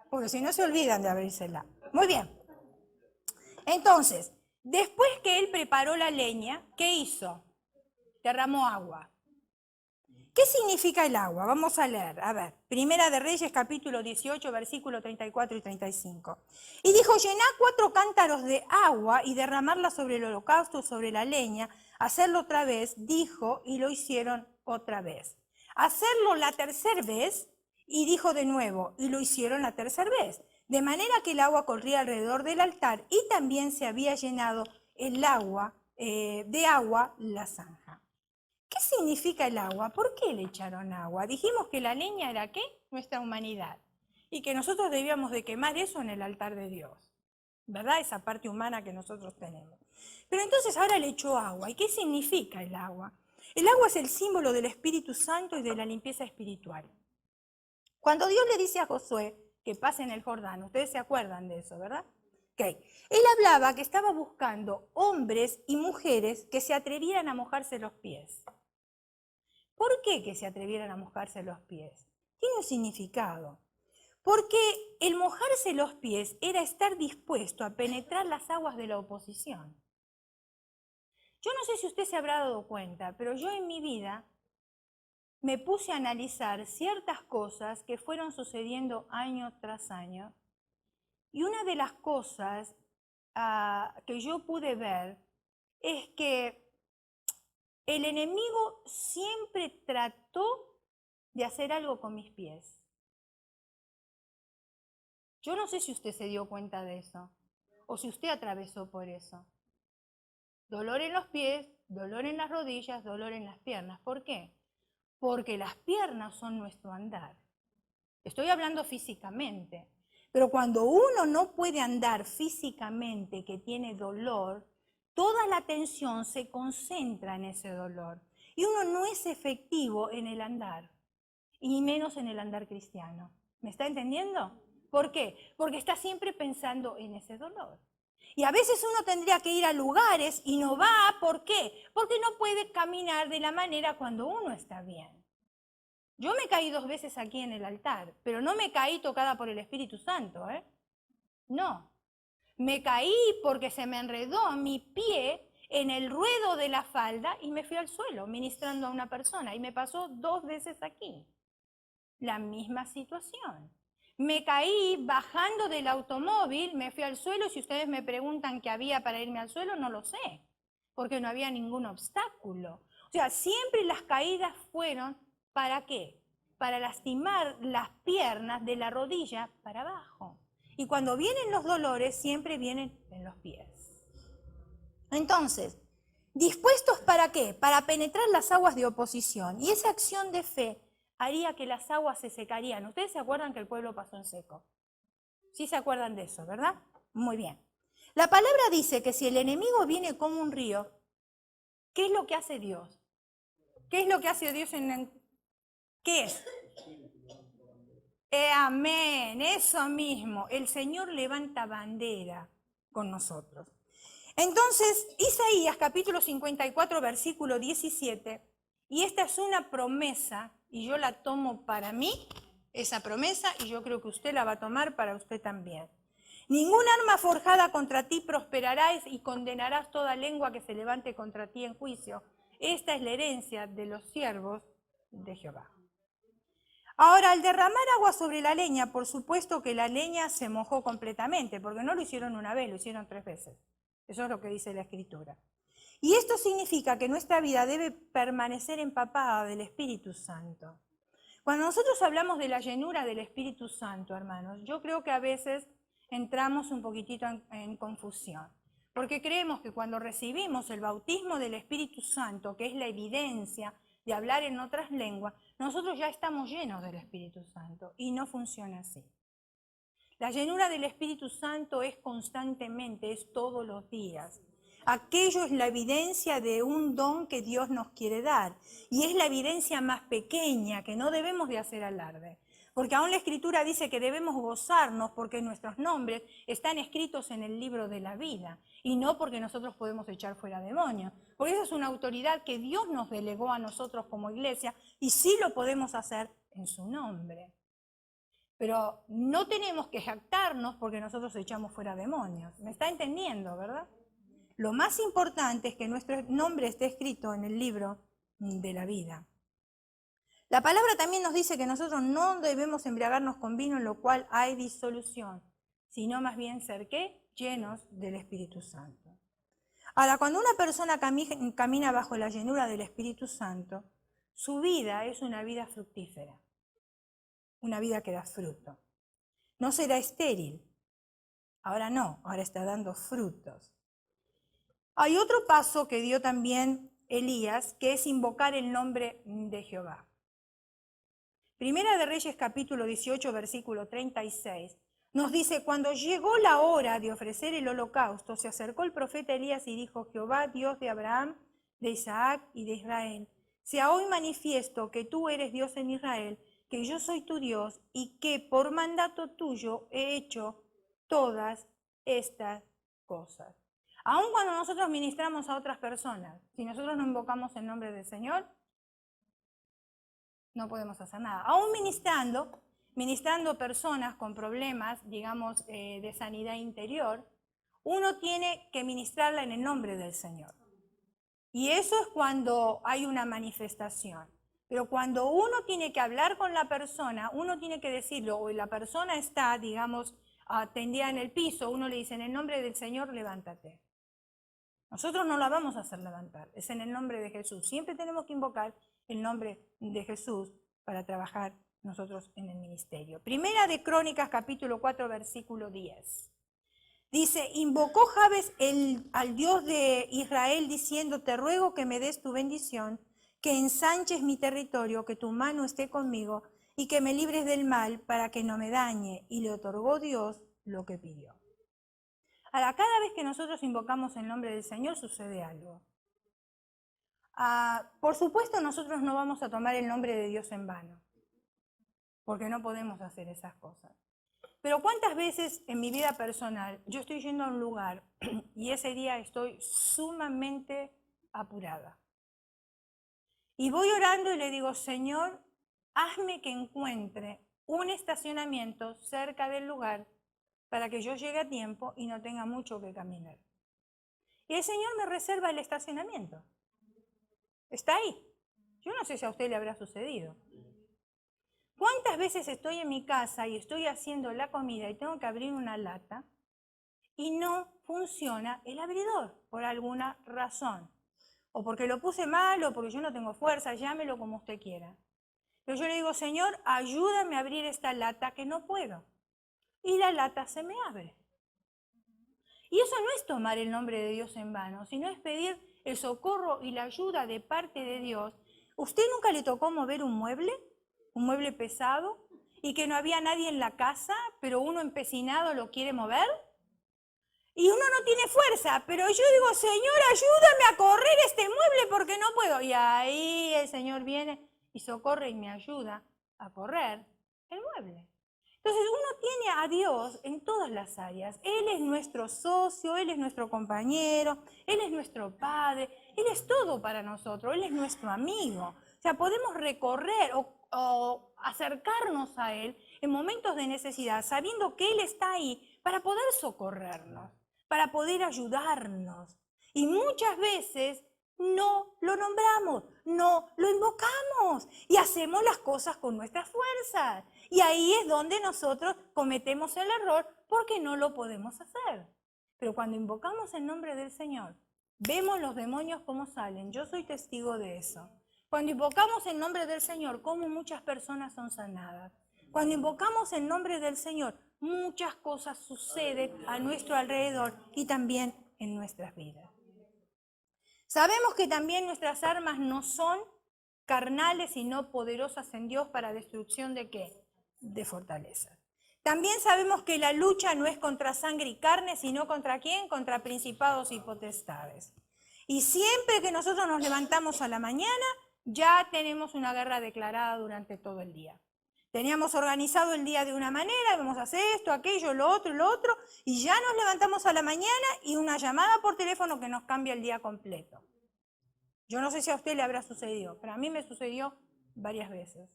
Porque si no se olvidan de abrírsela. Muy bien. Entonces, después que él preparó la leña, ¿qué hizo? Derramó agua. ¿Qué significa el agua? Vamos a leer. A ver, Primera de Reyes, capítulo 18, versículos 34 y 35. Y dijo, llenad 4 cántaros de agua y derramarla sobre el holocausto, sobre la leña. Hacerlo otra vez, dijo, y lo hicieron otra vez. Hacerlo la tercera vez, y dijo de nuevo, y lo hicieron la tercera vez. De manera que el agua corría alrededor del altar y también se había llenado el agua, de agua la zanja. ¿Qué significa el agua? ¿Por qué le echaron agua? Dijimos que la leña era ¿qué? Nuestra humanidad. Y que nosotros debíamos de quemar eso en el altar de Dios. ¿Verdad? Esa parte humana que nosotros tenemos. Pero entonces ahora le echó agua. ¿Y qué significa el agua? El agua es el símbolo del Espíritu Santo y de la limpieza espiritual. Cuando Dios le dice a Josué que pase en el Jordán, ustedes se acuerdan de eso, ¿verdad? Okay. Él hablaba que estaba buscando hombres y mujeres que se atrevieran a mojarse los pies. ¿Por qué que se atrevieran a mojarse los pies? Tiene un significado. Porque el mojarse los pies era estar dispuesto a penetrar las aguas de la oposición. Yo no sé si usted se habrá dado cuenta, pero yo en mi vida me puse a analizar ciertas cosas que fueron sucediendo año tras año. Y una de las cosas que yo pude ver es que el enemigo siempre trató de hacer algo con mis pies. Yo no sé si usted se dio cuenta de eso o si usted atravesó por eso. Dolor en los pies, dolor en las rodillas, dolor en las piernas. ¿Por qué? Porque las piernas son nuestro andar. Estoy hablando físicamente. Pero cuando uno no puede andar físicamente, que tiene dolor, toda la atención se concentra en ese dolor. Y uno no es efectivo en el andar, y menos en el andar cristiano. ¿Me está entendiendo? ¿Por qué? Porque está siempre pensando en ese dolor. Y a veces uno tendría que ir a lugares y no va. ¿Por qué? Porque no puede caminar de la manera cuando uno está bien. Yo me caí 2 veces aquí en el altar, pero no me caí tocada por el Espíritu Santo, ¿eh? No. Me caí porque se me enredó mi pie en el ruedo de la falda y me fui al suelo ministrando a una persona. Y me pasó 2 veces aquí. La misma situación. Me caí bajando del automóvil, me fui al suelo, y si ustedes me preguntan qué había para irme al suelo, no lo sé, porque no había ningún obstáculo. O sea, siempre las caídas fueron, ¿para qué? Para lastimar las piernas de la rodilla para abajo. Y cuando vienen los dolores, siempre vienen en los pies. Entonces, ¿dispuestos para qué? Para penetrar las aguas de oposición. Y esa acción de fe haría que las aguas se secarían. Ustedes se acuerdan que el pueblo pasó en seco. Sí se acuerdan de eso, ¿verdad? Muy bien. La palabra dice que si el enemigo viene como un río, ¿qué es lo que hace Dios? ¿Qué es lo que hace Dios ¿Qué es? Amén, eso mismo. El Señor levanta bandera con nosotros. Entonces, Isaías capítulo 54, versículo 17, y esta es una promesa, y yo la tomo para mí, esa promesa, y yo creo que usted la va a tomar para usted también. Ningún arma forjada contra ti prosperará, y condenarás toda lengua que se levante contra ti en juicio. Esta es la herencia de los siervos de Jehová. Ahora, al derramar agua sobre la leña, por supuesto que la leña se mojó completamente, porque no lo hicieron una vez, lo hicieron 3 veces. Eso es lo que dice la Escritura. Y esto significa que nuestra vida debe permanecer empapada del Espíritu Santo. Cuando nosotros hablamos de la llenura del Espíritu Santo, hermanos, yo creo que a veces entramos un poquitito en confusión, porque creemos que cuando recibimos el bautismo del Espíritu Santo, que es la evidencia de hablar en otras lenguas, nosotros ya estamos llenos del Espíritu Santo, y no funciona así. La llenura del Espíritu Santo es constantemente, es todos los días. Aquello es la evidencia de un don que Dios nos quiere dar. Y es la evidencia más pequeña, que no debemos de hacer alarde. Porque aún la Escritura dice que debemos gozarnos porque nuestros nombres están escritos en el libro de la vida. Y no porque nosotros podemos echar fuera demonios. Porque esa es una autoridad que Dios nos delegó a nosotros como iglesia, y sí lo podemos hacer en su nombre. Pero no tenemos que jactarnos porque nosotros echamos fuera demonios. ¿Me está entendiendo, verdad? Lo más importante es que nuestro nombre esté escrito en el libro de la vida. La palabra también nos dice que nosotros no debemos embriagarnos con vino en lo cual hay disolución, sino más bien ser, ¿qué? Llenos del Espíritu Santo. Ahora, cuando una persona camina bajo la llenura del Espíritu Santo, su vida es una vida fructífera. Una vida que da fruto. No será estéril. Ahora no, ahora está dando frutos. Hay otro paso que dio también Elías, que es invocar el nombre de Jehová. Primera de Reyes capítulo 18, versículo 36, nos dice: cuando llegó la hora de ofrecer el holocausto, se acercó el profeta Elías y dijo: Jehová, Dios de Abraham, de Isaac y de Israel, sea hoy manifiesto que tú eres Dios en Israel, que yo soy tu Dios y que por mandato tuyo he hecho todas estas cosas. Aun cuando nosotros ministramos a otras personas, si nosotros no invocamos el nombre del Señor, no podemos hacer nada. Aún ministrando personas con problemas, digamos, de sanidad interior, uno tiene que ministrarla en el nombre del Señor. Y eso es cuando hay una manifestación. Pero cuando uno tiene que hablar con la persona, uno tiene que decirlo, o la persona está, digamos, tendida en el piso, uno le dice: en el nombre del Señor, levántate. Nosotros no la vamos a hacer levantar, es en el nombre de Jesús. Siempre tenemos que invocar el nombre de Jesús para trabajar nosotros en el ministerio. Primera de Crónicas, capítulo 4, versículo 10. Dice: invocó Jabes al Dios de Israel diciendo: te ruego que me des tu bendición, que ensanches mi territorio, que tu mano esté conmigo y que me libres del mal para que no me dañe. Y le otorgó Dios lo que pidió. Ahora, cada vez que nosotros invocamos el nombre del Señor sucede algo. Por supuesto, nosotros no vamos a tomar el nombre de Dios en vano, porque no podemos hacer esas cosas. Pero ¿cuántas veces en mi vida personal yo estoy yendo a un lugar y ese día estoy sumamente apurada? Y voy orando y le digo, Señor, hazme que encuentre un estacionamiento cerca del lugar para que yo llegue a tiempo y no tenga mucho que caminar. Y el Señor me reserva el estacionamiento. Está ahí. Yo no sé si a usted le habrá sucedido. ¿Cuántas veces estoy en mi casa y estoy haciendo la comida y tengo que abrir una lata y no funciona el abridor por alguna razón? O porque lo puse mal o porque yo no tengo fuerza, llámelo como usted quiera. Pero yo le digo, Señor, ayúdame a abrir esta lata que no puedo. Y la lata se me abre. Y eso no es tomar el nombre de Dios en vano, sino es pedir el socorro y la ayuda de parte de Dios. ¿Usted nunca le tocó mover un mueble pesado, y que no había nadie en la casa, pero uno empecinado lo quiere mover? Y uno no tiene fuerza, pero yo digo, Señor, ayúdame a correr este mueble porque no puedo. Y ahí el Señor viene y socorre y me ayuda a correr el mueble. Entonces uno tiene a Dios en todas las áreas. Él es nuestro socio, Él es nuestro compañero, Él es nuestro Padre, Él es todo para nosotros, Él es nuestro amigo. O sea, podemos recorrer o acercarnos a Él en momentos de necesidad, sabiendo que Él está ahí para poder socorrernos, para poder ayudarnos. Y muchas veces no lo nombramos, no lo invocamos y hacemos las cosas con nuestras fuerzas. Y ahí es donde nosotros cometemos el error porque no lo podemos hacer. Pero cuando invocamos el nombre del Señor, vemos los demonios cómo salen. Yo soy testigo de eso. Cuando invocamos el nombre del Señor, cómo muchas personas son sanadas. Cuando invocamos el nombre del Señor, muchas cosas suceden a nuestro alrededor y también en nuestras vidas. Sabemos que también nuestras armas no son carnales, sino poderosas en Dios para destrucción ¿de qué? De fortaleza. También sabemos que la lucha no es contra sangre y carne, sino contra ¿quién? Contra principados y potestades. Y siempre que nosotros nos levantamos a la mañana, ya tenemos una guerra declarada durante todo el día. Teníamos organizado el día de una manera, vamos a hacer esto, aquello, lo otro, y ya nos levantamos a la mañana y una llamada por teléfono que nos cambia el día completo. Yo no sé si a usted le habrá sucedido, pero a mí me sucedió varias veces.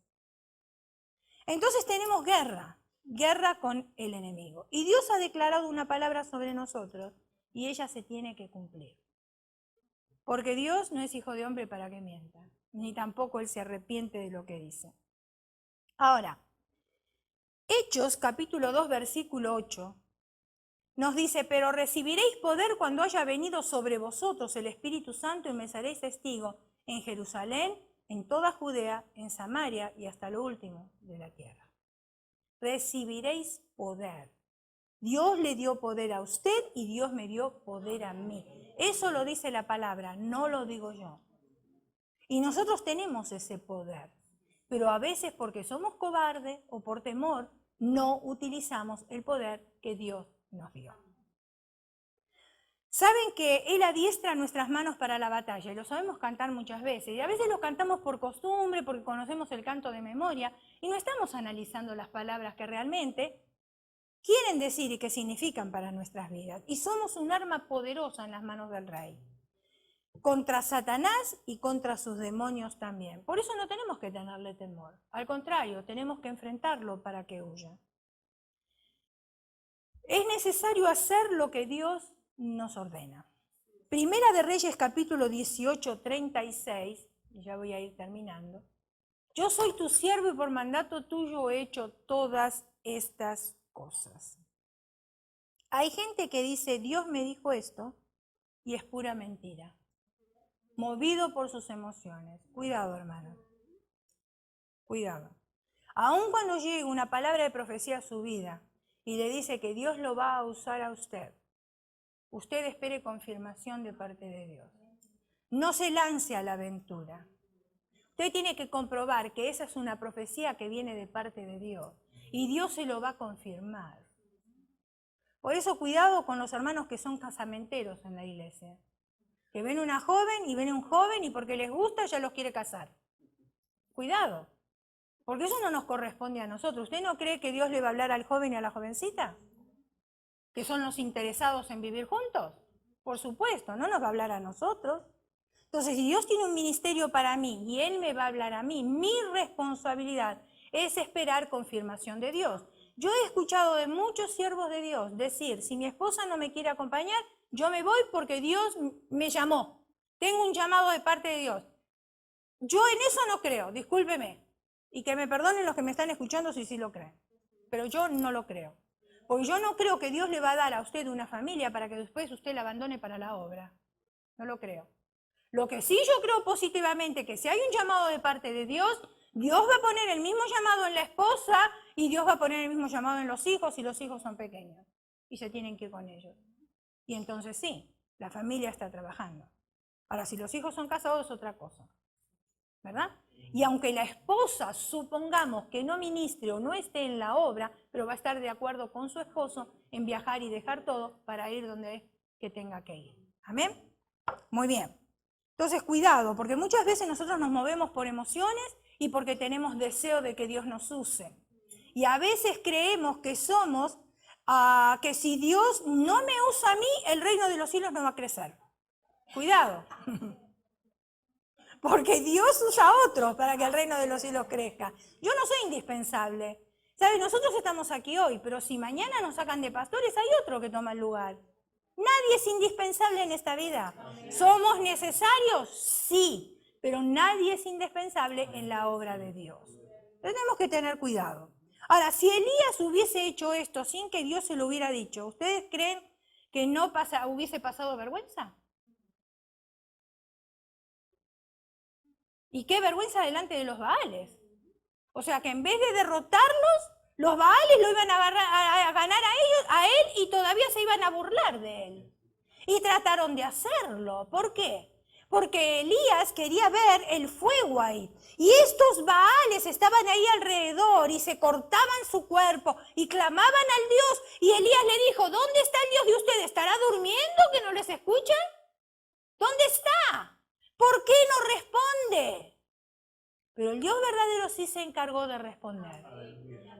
Entonces tenemos guerra con el enemigo. Y Dios ha declarado una palabra sobre nosotros y ella se tiene que cumplir. Porque Dios no es hijo de hombre para que mienta, ni tampoco Él se arrepiente de lo que dice. Ahora, Hechos capítulo 2 versículo 8 nos dice, pero recibiréis poder cuando haya venido sobre vosotros el Espíritu Santo y me seréis testigo en Jerusalén, en toda Judea, en Samaria y hasta lo último de la tierra. Recibiréis poder. Dios le dio poder a usted y Dios me dio poder a mí. Eso lo dice la palabra, no lo digo yo. Y nosotros tenemos ese poder, pero a veces porque somos cobardes o por temor, no utilizamos el poder que Dios nos dio. Saben que Él adiestra nuestras manos para la batalla y lo sabemos cantar muchas veces. Y a veces lo cantamos por costumbre, porque conocemos el canto de memoria y no estamos analizando las palabras que realmente quieren decir y que significan para nuestras vidas. Y somos un arma poderosa en las manos del Rey. Contra Satanás y contra sus demonios también. Por eso no tenemos que tenerle temor. Al contrario, tenemos que enfrentarlo para que huya. Es necesario hacer lo que Dios nos ordena. Primera de Reyes capítulo 18, 36, y ya voy a ir terminando. Yo soy tu siervo y por mandato tuyo he hecho todas estas cosas. Hay gente que dice, Dios me dijo esto, y es pura mentira. Movido por sus emociones. Cuidado, hermano. Cuidado. Aun cuando llegue una palabra de profecía a su vida y le dice que Dios lo va a usar a usted, usted espere confirmación de parte de Dios. No se lance a la aventura. Usted tiene que comprobar que esa es una profecía que viene de parte de Dios y Dios se lo va a confirmar. Por eso cuidado con los hermanos que son casamenteros en la iglesia. Que ven una joven y ven un joven y porque les gusta ya los quiere casar. Cuidado, porque eso no nos corresponde a nosotros. ¿Usted no cree que Dios le va a hablar al joven y a la jovencita? ¿Que son los interesados en vivir juntos? Por supuesto, no nos va a hablar a nosotros. Entonces, si Dios tiene un ministerio para mí y Él me va a hablar a mí, mi responsabilidad es esperar confirmación de Dios. Yo he escuchado de muchos siervos de Dios decir, si mi esposa no me quiere acompañar, yo me voy porque Dios me llamó. Tengo un llamado de parte de Dios. Yo en eso no creo, discúlpeme. Y que me perdonen los que me están escuchando si sí lo creen. Pero yo no lo creo. Porque yo no creo que Dios le va a dar a usted una familia para que después usted la abandone para la obra. No lo creo. Lo que sí yo creo positivamente, que si hay un llamado de parte de Dios, Dios va a poner el mismo llamado en la esposa y Dios va a poner el mismo llamado en los hijos si los hijos son pequeños. Y se tienen que ir con ellos. Y entonces sí, la familia está trabajando. Ahora, si los hijos son casados es otra cosa. ¿Verdad? Y aunque la esposa, supongamos que no ministre o no esté en la obra, pero va a estar de acuerdo con su esposo en viajar y dejar todo para ir donde que tenga que ir. ¿Amén? Muy bien. Entonces, cuidado, porque muchas veces nosotros nos movemos por emociones y porque tenemos deseo de que Dios nos use. Y a veces creemos que somos, que si Dios no me usa a mí, el reino de los cielos no va a crecer. Cuidado. Porque Dios usa a otros para que el reino de los cielos crezca. Yo no soy indispensable. ¿Sabes? Nosotros estamos aquí hoy, pero si mañana nos sacan de pastores, hay otro que toma el lugar. Nadie es indispensable en esta vida. ¿Somos necesarios? Sí, pero nadie es indispensable en la obra de Dios. Tenemos que tener cuidado. Ahora, si Elías hubiese hecho esto sin que Dios se lo hubiera dicho, ¿ustedes creen que no hubiese pasado vergüenza? Y qué vergüenza delante de los Baales. O sea que en vez de derrotarlos, los Baales lo iban a ganar a él y todavía se iban a burlar de él. Y trataron de hacerlo. ¿Por qué? Porque Elías quería ver el fuego ahí. Y estos Baales estaban ahí alrededor y se cortaban su cuerpo y clamaban al Dios. Y Elías le dijo, ¿dónde está el Dios de ustedes? ¿Estará durmiendo que no les escuchan? ¿Dónde está? ¿Por qué no responde? Pero el Dios verdadero sí se encargó de responder.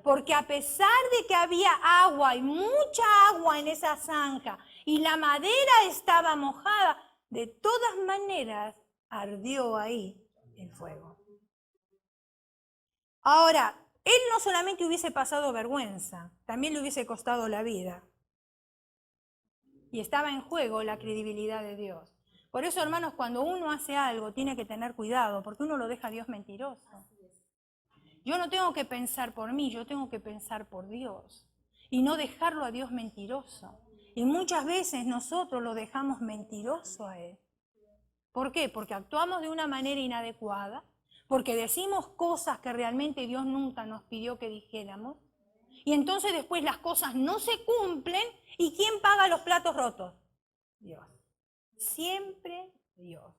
Porque a pesar de que había agua y mucha agua en esa zanja y la madera estaba mojada, de todas maneras ardió ahí el fuego. Ahora, él no solamente hubiese pasado vergüenza, también le hubiese costado la vida. Y estaba en juego la credibilidad de Dios. Por eso, hermanos, cuando uno hace algo, tiene que tener cuidado, porque uno lo deja a Dios mentiroso. Yo no tengo que pensar por mí, yo tengo que pensar por Dios. Y no dejarlo a Dios mentiroso. Y muchas veces nosotros lo dejamos mentiroso a Él. ¿Por qué? Porque actuamos de una manera inadecuada, porque decimos cosas que realmente Dios nunca nos pidió que dijéramos. Y entonces después las cosas no se cumplen. ¿Y quién paga los platos rotos? Dios. Siempre Dios.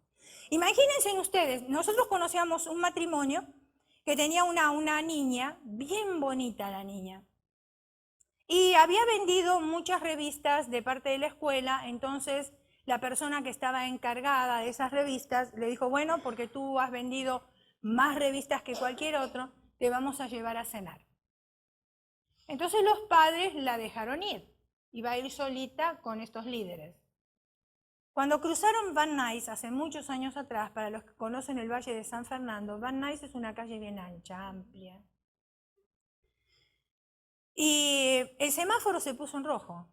Imagínense ustedes, nosotros conocíamos un matrimonio que tenía una niña, bien bonita la niña, y había vendido muchas revistas de parte de la escuela. Entonces la persona que estaba encargada de esas revistas le dijo, bueno, porque tú has vendido más revistas que cualquier otro, te vamos a llevar a cenar. Entonces los padres la dejaron ir, iba a ir solita con estos líderes. Cuando cruzaron Van Nuys hace muchos años atrás, para los que conocen el Valle de San Fernando, Van Nuys es una calle bien ancha, amplia. Y el semáforo se puso en rojo.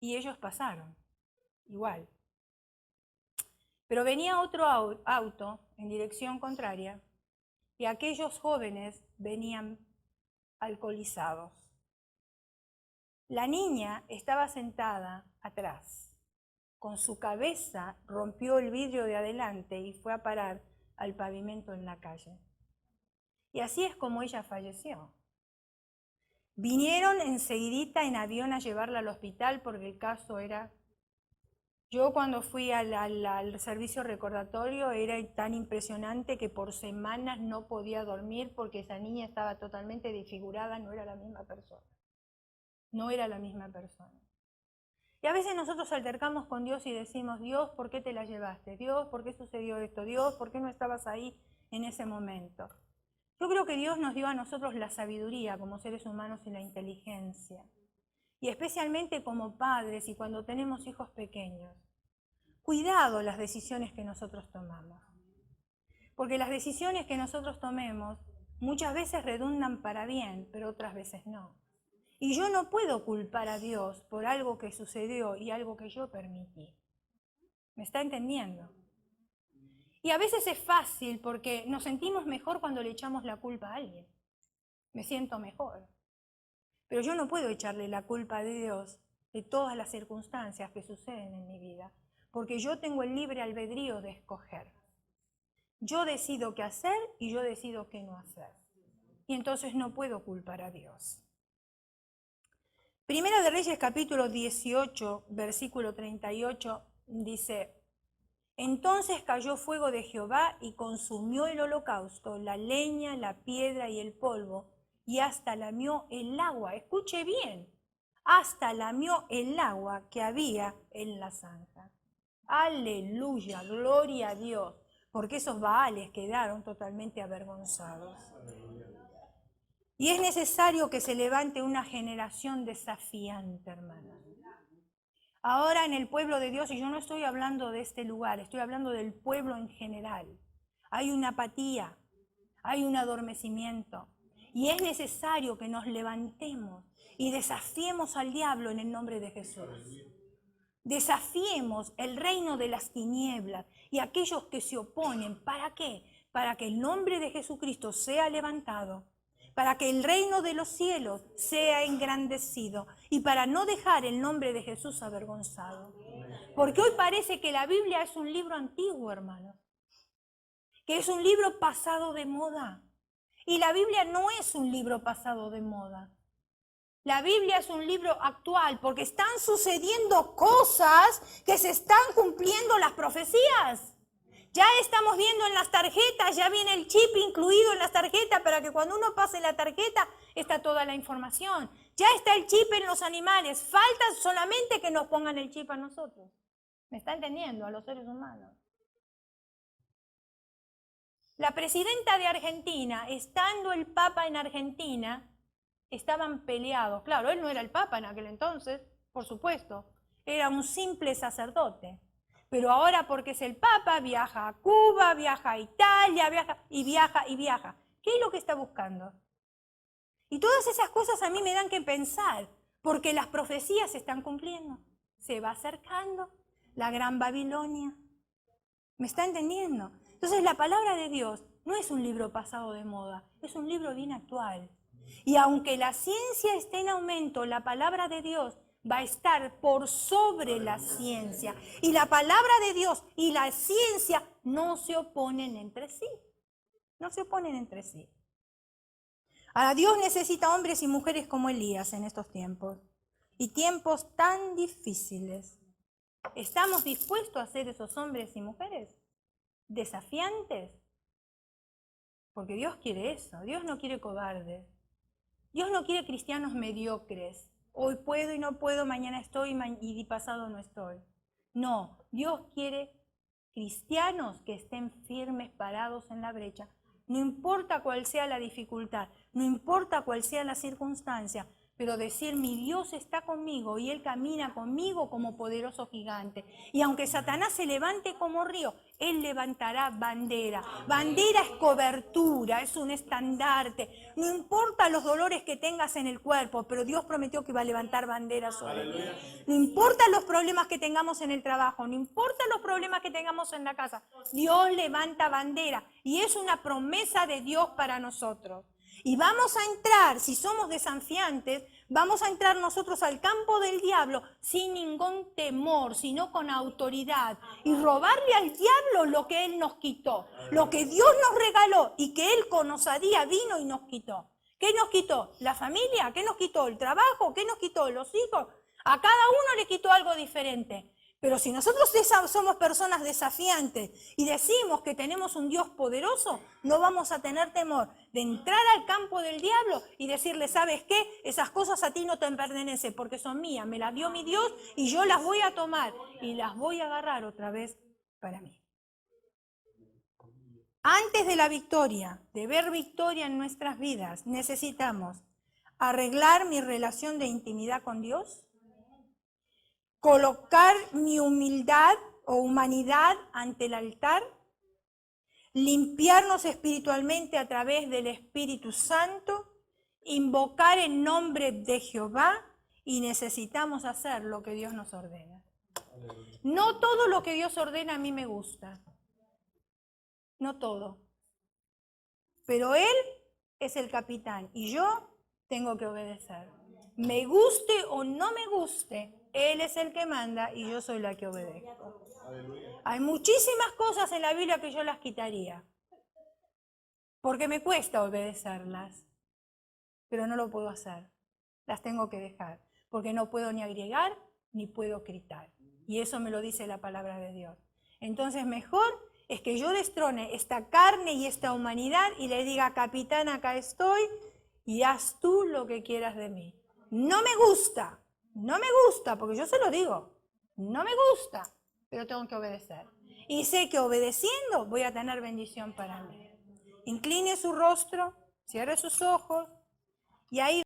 Y ellos pasaron, igual. Pero venía otro auto en dirección contraria y aquellos jóvenes venían alcoholizados. La niña estaba sentada atrás. Con su cabeza rompió el vidrio de adelante y fue a parar al pavimento en la calle. Y así es como ella falleció. Vinieron enseguidita en avión a llevarla al hospital porque el caso era... Yo cuando fui al servicio recordatorio era tan impresionante que por semanas no podía dormir porque esa niña estaba totalmente desfigurada, no era la misma persona. no era la misma persona. Y a veces nosotros altercamos con Dios y decimos, Dios, ¿por qué te la llevaste? Dios, ¿por qué sucedió esto? Dios, ¿por qué no estabas ahí en ese momento? Yo creo que Dios nos dio a nosotros la sabiduría como seres humanos y la inteligencia. Y especialmente como padres y cuando tenemos hijos pequeños. Cuidado las decisiones que nosotros tomamos. Porque las decisiones que nosotros tomemos muchas veces redundan para bien, pero otras veces no. Y yo no puedo culpar a Dios por algo que sucedió y algo que yo permití. ¿Me está entendiendo? Y a veces es fácil porque nos sentimos mejor cuando le echamos la culpa a alguien. Me siento mejor. Pero yo no puedo echarle la culpa de Dios de todas las circunstancias que suceden en mi vida, porque yo tengo el libre albedrío de escoger. Yo decido qué hacer y yo decido qué no hacer. Y entonces no puedo culpar a Dios. Primera de Reyes capítulo 18, versículo 38, dice: entonces cayó fuego de Jehová y consumió el holocausto, la leña, la piedra y el polvo, y hasta lamió el agua. Escuche bien, hasta lamió el agua que había en la zanja. Aleluya, gloria a Dios, porque esos baales quedaron totalmente avergonzados. Y es necesario que se levante una generación desafiante, hermanos. Ahora en el pueblo de Dios, y yo no estoy hablando de este lugar, estoy hablando del pueblo en general, hay una apatía, hay un adormecimiento. Y es necesario que nos levantemos y desafiemos al diablo en el nombre de Jesús. Desafiemos el reino de las tinieblas y aquellos que se oponen. ¿Para qué? Para que el nombre de Jesucristo sea levantado, para que el reino de los cielos sea engrandecido y para no dejar el nombre de Jesús avergonzado. Porque hoy parece que la Biblia es un libro antiguo, hermanos, que es un libro pasado de moda. Y la Biblia no es un libro pasado de moda. La Biblia es un libro actual porque están sucediendo cosas que se están cumpliendo las profecías. Ya estamos viendo en las tarjetas, ya viene el chip incluido en las tarjetas para que cuando uno pase la tarjeta está toda la información. Ya está el chip en los animales, falta solamente que nos pongan el chip a nosotros. ¿Me está entendiendo? A los seres humanos. La presidenta de Argentina, estando el Papa en Argentina, estaban peleados. Claro, él no era el Papa en aquel entonces, por supuesto, era un simple sacerdote. Pero ahora porque es el Papa, viaja a Cuba, viaja a Italia, viaja. ¿Qué es lo que está buscando? Y todas esas cosas a mí me dan que pensar, porque las profecías se están cumpliendo. Se va acercando la gran Babilonia. ¿Me está entendiendo? Entonces la palabra de Dios no es un libro pasado de moda, es un libro bien actual. Y aunque la ciencia esté en aumento, la palabra de Dios va a estar por sobre la ciencia. Y la palabra de Dios y la ciencia no se oponen entre sí. No se oponen entre sí. Ahora, Dios necesita hombres y mujeres como Elías en estos tiempos. Y tiempos tan difíciles. ¿Estamos dispuestos a ser esos hombres y mujeres desafiantes? Porque Dios quiere eso. Dios no quiere cobardes. Dios no quiere cristianos mediocres. Hoy puedo y no puedo, mañana estoy y pasado no estoy. No, Dios quiere cristianos que estén firmes, parados en la brecha. No importa cuál sea la dificultad, no importa cuál sea la circunstancia, pero decir mi Dios está conmigo y Él camina conmigo como poderoso gigante. Y aunque Satanás se levante como río, Él levantará bandera. Bandera es cobertura, es un estandarte. No importa los dolores que tengas en el cuerpo, pero Dios prometió que iba a levantar bandera sobre ti. No importa los problemas que tengamos en el trabajo, no importa los problemas que tengamos en la casa, Dios levanta bandera. Y es una promesa de Dios para nosotros. Y vamos a entrar, si somos desafiantes, vamos a entrar nosotros al campo del diablo sin ningún temor, sino con autoridad. Y robarle al diablo lo que Él nos quitó, lo que Dios nos regaló y que Él con osadía vino y nos quitó. ¿Qué nos quitó? ¿La familia? ¿Qué nos quitó? ¿El trabajo? ¿Qué nos quitó? ¿Los hijos? A cada uno le quitó algo diferente. Pero si nosotros somos personas desafiantes y decimos que tenemos un Dios poderoso, no vamos a tener temor de entrar al campo del diablo y decirle, ¿sabes qué? Esas cosas a ti no te pertenecen porque son mías, me las dio mi Dios y yo las voy a tomar y las voy a agarrar otra vez para mí. Antes de la victoria, de ver victoria en nuestras vidas, necesitamos arreglar mi relación de intimidad con Dios, colocar mi humildad o humanidad ante el altar, limpiarnos espiritualmente a través del Espíritu Santo, invocar el nombre de Jehová y necesitamos hacer lo que Dios nos ordena. No todo lo que Dios ordena a mí me gusta, no todo, pero Él es el capitán y yo tengo que obedecer. Me guste o no me guste, Él es el que manda y yo soy la que obedezco. Hay muchísimas cosas en la Biblia que yo las quitaría, porque me cuesta obedecerlas, pero no lo puedo hacer. Las tengo que dejar, porque no puedo ni agregar ni puedo quitar. Y eso me lo dice la palabra de Dios. Entonces mejor es que yo destrone esta carne y esta humanidad y le diga, capitán, acá estoy y haz tú lo que quieras de mí. No me gusta, porque yo se lo digo, no me gusta, pero tengo que obedecer. Y sé que obedeciendo voy a tener bendición para mí. Incline su rostro, cierre sus ojos y ahí